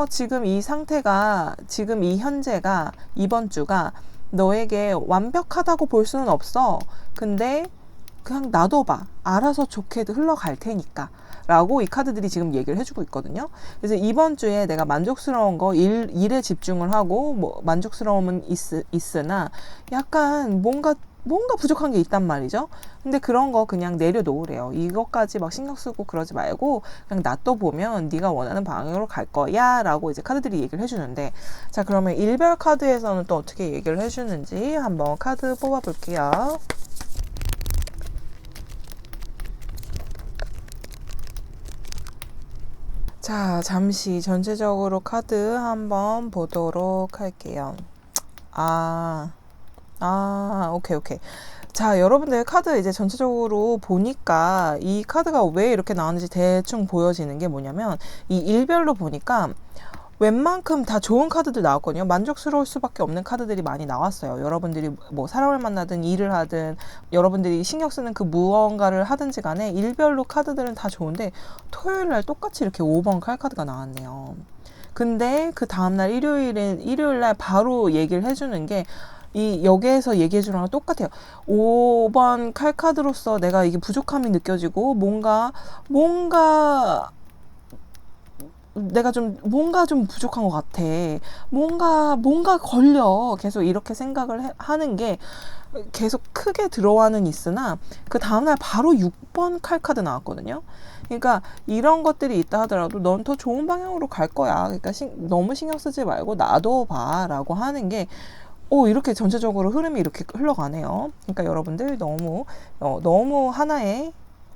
지금 이 상태가, 지금 이 현재가, 이번 주가 너에게 완벽하다고 볼 수는 없어. 근데 그냥 놔둬봐. 알아서 좋게 흘러갈 테니까. 라고 이 카드들이 지금 얘기를 해주고 있거든요. 그래서 이번 주에 내가 만족스러운 거, 일에 집중을 하고, 뭐, 만족스러움은 있으나, 약간 뭔가 부족한 게 있단 말이죠. 근데 그런 거 그냥 내려놓으래요. 이것까지 막 신경 쓰고 그러지 말고 그냥 놔둬보면 네가 원하는 방향으로 갈 거야 라고 이제 카드들이 얘기를 해주는데, 자, 그러면 일별 카드에서는 또 어떻게 얘기를 해주는지 한번 카드 뽑아볼게요. 자, 잠시 전체적으로 카드 한번 보도록 할게요. 오케이. 자, 여러분들 카드 이제 전체적으로 보니까 이 카드가 왜 이렇게 나왔는지 대충 보여지는 게 뭐냐면, 이 일별로 보니까 웬만큼 다 좋은 카드들 나왔거든요. 만족스러울 수밖에 없는 카드들이 많이 나왔어요. 여러분들이 뭐 사람을 만나든 일을 하든 여러분들이 신경 쓰는 그 무언가를 하든지 간에 일별로 카드들은 다 좋은데, 토요일 날 똑같이 이렇게 5번 칼카드가 나왔네요. 근데 그 다음날 일요일 날 바로 얘기를 해주는 게, 여기에서 얘기해주는 거랑 똑같아요. 5번 칼카드로서 내가 이게 부족함이 느껴지고, 내가 뭔가 좀 부족한 것 같아. 뭔가 걸려. 계속 이렇게 생각을 하는 게 계속 크게 들어와는 있으나, 그 다음날 바로 6번 칼카드 나왔거든요. 그러니까 이런 것들이 있다 하더라도 넌 더 좋은 방향으로 갈 거야. 그러니까 너무 신경 쓰지 말고 놔둬봐 라고 하는 게, 이렇게 전체적으로 흐름이 이렇게 흘러가네요. 그러니까 여러분들 너무 하나에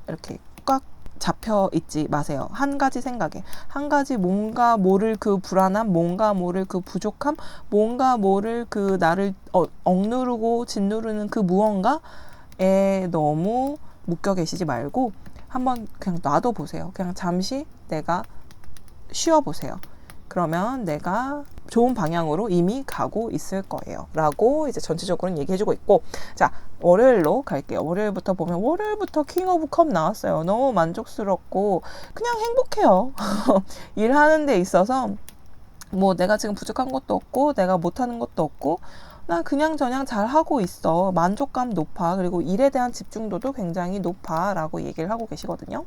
이렇게 꽉 잡혀 있지 마세요. 한 가지 생각에, 한 가지 뭔가 모를 그 불안함, 뭔가 모를 그 부족함, 뭔가 모를 그 나를 억누르고 짓누르는 그 무언가에 너무 묶여 계시지 말고 한번 그냥 놔둬보세요. 그냥 잠시 내가 쉬어보세요. 그러면 내가 좋은 방향으로 이미 가고 있을 거예요 라고 이제 전체적으로는 얘기해주고 있고, 자, 월요일로 갈게요. 월요일부터 보면, 월요일부터 킹 오브 컵 나왔어요. 너무 만족스럽고 그냥 행복해요. 일하는 데 있어서 뭐 내가 지금 부족한 것도 없고 내가 못하는 것도 없고 나 그냥저냥 잘하고 있어. 만족감 높아. 그리고 일에 대한 집중도도 굉장히 높아 라고 얘기를 하고 계시거든요.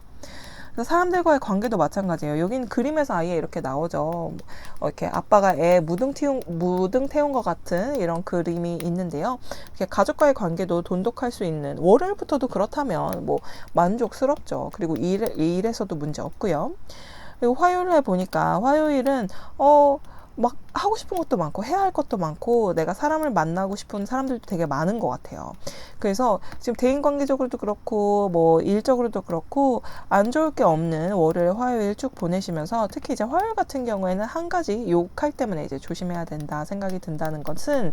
그래서 사람들과의 관계도 마찬가지예요. 여긴 그림에서 아예 이렇게 나오죠. 이렇게 아빠가 애 무등 태운 것 같은 이런 그림이 있는데요. 이렇게 가족과의 관계도 돈독할 수 있는, 월요일부터도 그렇다면 뭐 만족스럽죠. 그리고 일에서도 문제 없고요. 그리고 화요일에 보니까, 화요일은 막 하고 싶은 것도 많고 해야 할 것도 많고 내가 사람을 만나고 싶은 사람들도 되게 많은 것 같아요. 그래서 지금 대인관계적으로도 그렇고 뭐 일적으로도 그렇고 안 좋을 게 없는 월요일, 화요일 쭉 보내시면서, 특히 이제 화요일 같은 경우에는 한 가지 욕할 때문에 이제 조심해야 된다 생각이 든다는 것은,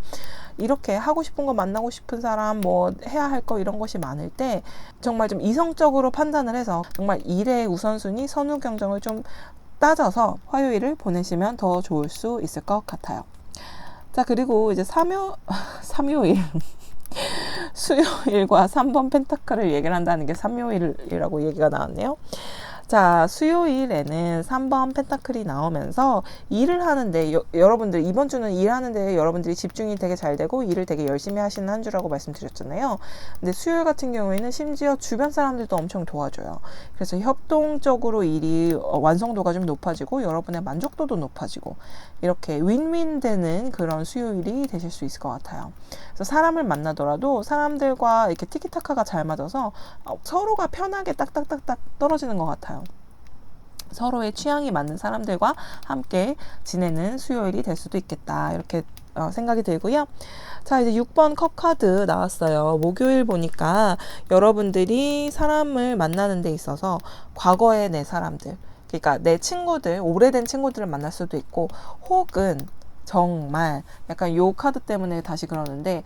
이렇게 하고 싶은 거, 만나고 싶은 사람, 뭐 해야 할 거 이런 것이 많을 때 정말 좀 이성적으로 판단을 해서 정말 일의 우선순위, 선후 경쟁을 좀 따져서 화요일을 보내시면 더 좋을 수 있을 것 같아요. 자, 그리고 이제 삼요일 수요일과 3번 펜타클을 얘기를 한다는 게 삼요일이라고 얘기가 나왔네요. 자, 수요일에는 3번 펜타클이 나오면서 일을 하는데, 여러분들 이번 주는 일하는데 여러분들이 집중이 되게 잘 되고 일을 되게 열심히 하시는 한 주라고 말씀드렸잖아요. 근데 수요일 같은 경우에는 심지어 주변 사람들도 엄청 도와줘요. 그래서 협동적으로 일이 완성도가 좀 높아지고 여러분의 만족도도 높아지고, 이렇게 윈윈 되는 그런 수요일이 되실 수 있을 것 같아요. 그래서 사람을 만나더라도 사람들과 이렇게 티키타카가 잘 맞아서 서로가 편하게 딱딱딱딱 떨어지는 것 같아요. 서로의 취향이 맞는 사람들과 함께 지내는 수요일이 될 수도 있겠다, 이렇게 생각이 들고요. 자, 이제 6번 컵 카드 나왔어요. 목요일 보니까 여러분들이 사람을 만나는 데 있어서 과거의 내 사람들, 그러니까 내 친구들, 오래된 친구들을 만날 수도 있고, 혹은 정말 약간 요 카드 때문에 다시 그러는데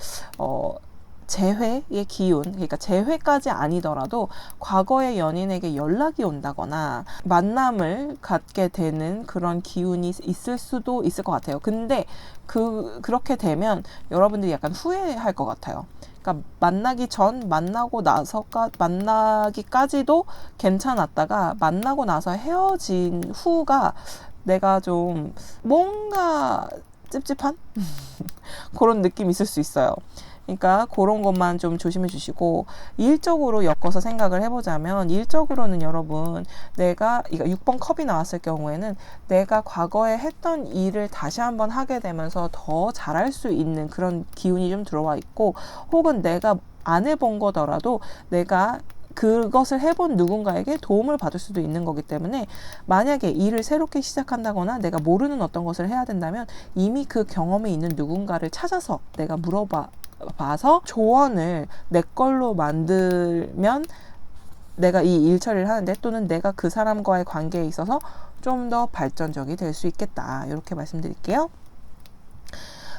재회의 기운, 그러니까 재회까지 아니더라도 과거의 연인에게 연락이 온다거나 만남을 갖게 되는 그런 기운이 있을 수도 있을 것 같아요. 근데 그렇게 되면 여러분들이 약간 후회할 것 같아요. 그러니까 만나기 전, 만나기까지도 괜찮았다가 만나고 나서 헤어진 후가 내가 좀 뭔가 찝찝한 그런 느낌이 있을 수 있어요. 그러니까 그런 것만 좀 조심해 주시고, 일적으로 엮어서 생각을 해보자면, 일적으로는 여러분, 내가 6번 컵이 나왔을 경우에는 내가 과거에 했던 일을 다시 한번 하게 되면서 더 잘할 수 있는 그런 기운이 좀 들어와 있고, 혹은 내가 안 해본 거더라도 내가 그것을 해본 누군가에게 도움을 받을 수도 있는 거기 때문에, 만약에 일을 새롭게 시작한다거나 내가 모르는 어떤 것을 해야 된다면 이미 그 경험이 있는 누군가를 찾아서 내가 물어봐서 조언을 내 걸로 만들면 내가 이 일 처리를 하는데, 또는 내가 그 사람과의 관계에 있어서 좀 더 발전적이 될 수 있겠다, 이렇게 말씀드릴게요.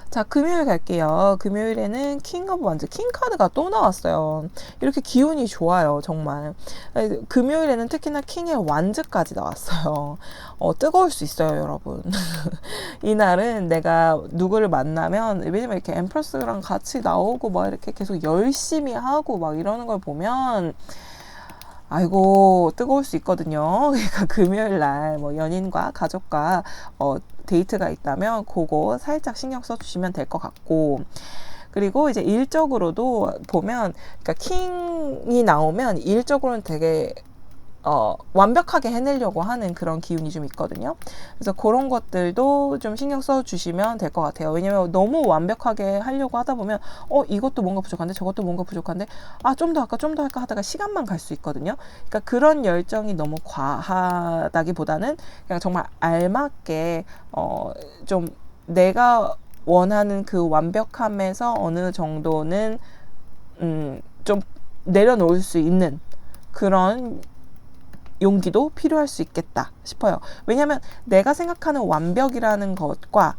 자, 금요일 갈게요. 금요일에는 킹 오브 완즈, 킹 카드가 또 나왔어요. 이렇게 기운이 좋아요, 정말. 금요일에는 특히나 킹의 완즈까지 나왔어요. 뜨거울 수 있어요, 여러분. 이날은 내가 누구를 만나면, 왜냐면 이렇게 엠프러스랑 같이 나오고 막 이렇게 계속 열심히 하고 막 이러는 걸 보면 아이고 뜨거울 수 있거든요. 그러니까 금요일 날 뭐 연인과 가족과 데이트가 있다면 그거 살짝 신경 써주시면 될 것 같고, 그리고 이제 일적으로도 보면, 그러니까 킹이 나오면 일적으로는 되게 완벽하게 해내려고 하는 그런 기운이 좀 있거든요. 그래서 그런 것들도 좀 신경 써 주시면 될 것 같아요. 왜냐면 너무 완벽하게 하려고 하다 보면 이것도 뭔가 부족한데 저것도 뭔가 부족한데 좀 더 할까 좀 더 할까 하다가 시간만 갈 수 있거든요. 그러니까 그런 열정이 너무 과하다기보다는 그냥 정말 알맞게 좀 내가 원하는 그 완벽함에서 어느 정도는 좀 내려놓을 수 있는 그런 용기도 필요할 수 있겠다 싶어요. 왜냐하면 내가 생각하는 완벽이라는 것과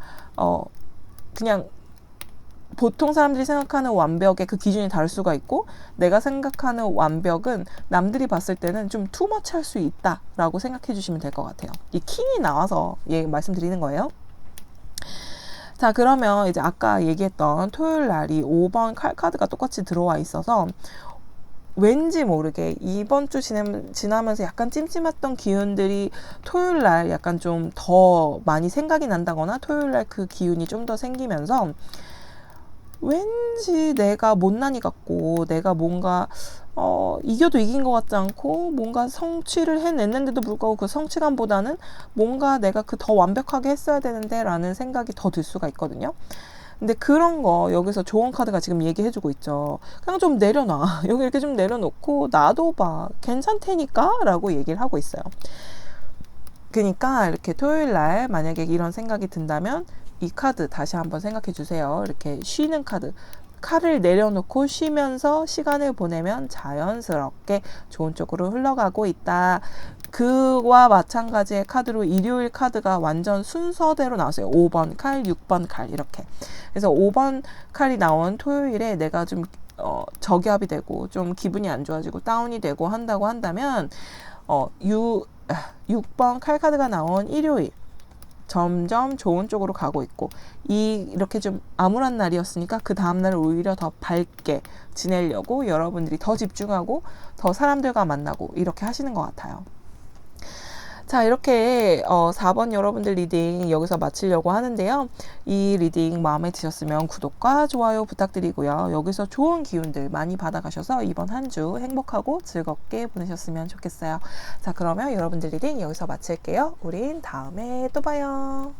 그냥 보통 사람들이 생각하는 완벽의 그 기준이 다를 수가 있고, 내가 생각하는 완벽은 남들이 봤을 때는 좀 투머치 할 수 있다라고 생각해 주시면 될 것 같아요. 이 킹이 나와서 말씀드리는 거예요. 자, 그러면 이제 아까 얘기했던 토요일 날이 5번 카드가 똑같이 들어와 있어서 왠지 모르게 이번 주 지나면서 약간 찜찜했던 기운들이 토요일 날 약간 좀 더 많이 생각이 난다거나, 토요일 날 그 기운이 좀 더 생기면서 왠지 내가 못난이 같고, 내가 뭔가 이겨도 이긴 것 같지 않고, 뭔가 성취를 해냈는데도 불구하고 그 성취감보다는 뭔가 내가 더 완벽하게 했어야 되는데 라는 생각이 더 들 수가 있거든요. 근데 그런 거 여기서 조언 카드가 지금 얘기해주고 있죠. 그냥 좀 내려놔. 여기 이렇게 좀 내려놓고 놔둬봐. 괜찮다니까? 라고 얘기를 하고 있어요. 그러니까 이렇게 토요일 날 만약에 이런 생각이 든다면 이 카드 다시 한번 생각해 주세요. 이렇게 쉬는 카드. 칼을 내려놓고 쉬면서 시간을 보내면 자연스럽게 좋은 쪽으로 흘러가고 있다. 그와 마찬가지의 카드로 일요일 카드가 완전 순서대로 나왔어요. 5번 칼, 6번 칼 이렇게. 그래서 5번 칼이 나온 토요일에 내가 좀 저기압이 되고 좀 기분이 안 좋아지고 다운이 되고 한다고 한다면 6번 칼 카드가 나온 일요일 점점 좋은 쪽으로 가고 있고, 이렇게 좀 암울한 날이었으니까 그 다음날 오히려 더 밝게 지내려고 여러분들이 더 집중하고 더 사람들과 만나고 이렇게 하시는 것 같아요. 자, 이렇게 4번 여러분들 리딩 여기서 마치려고 하는데요. 이 리딩 마음에 드셨으면 구독과 좋아요 부탁드리고요. 여기서 좋은 기운들 많이 받아가셔서 이번 한 주 행복하고 즐겁게 보내셨으면 좋겠어요. 자, 그러면 여러분들 리딩 여기서 마칠게요. 우린 다음에 또 봐요.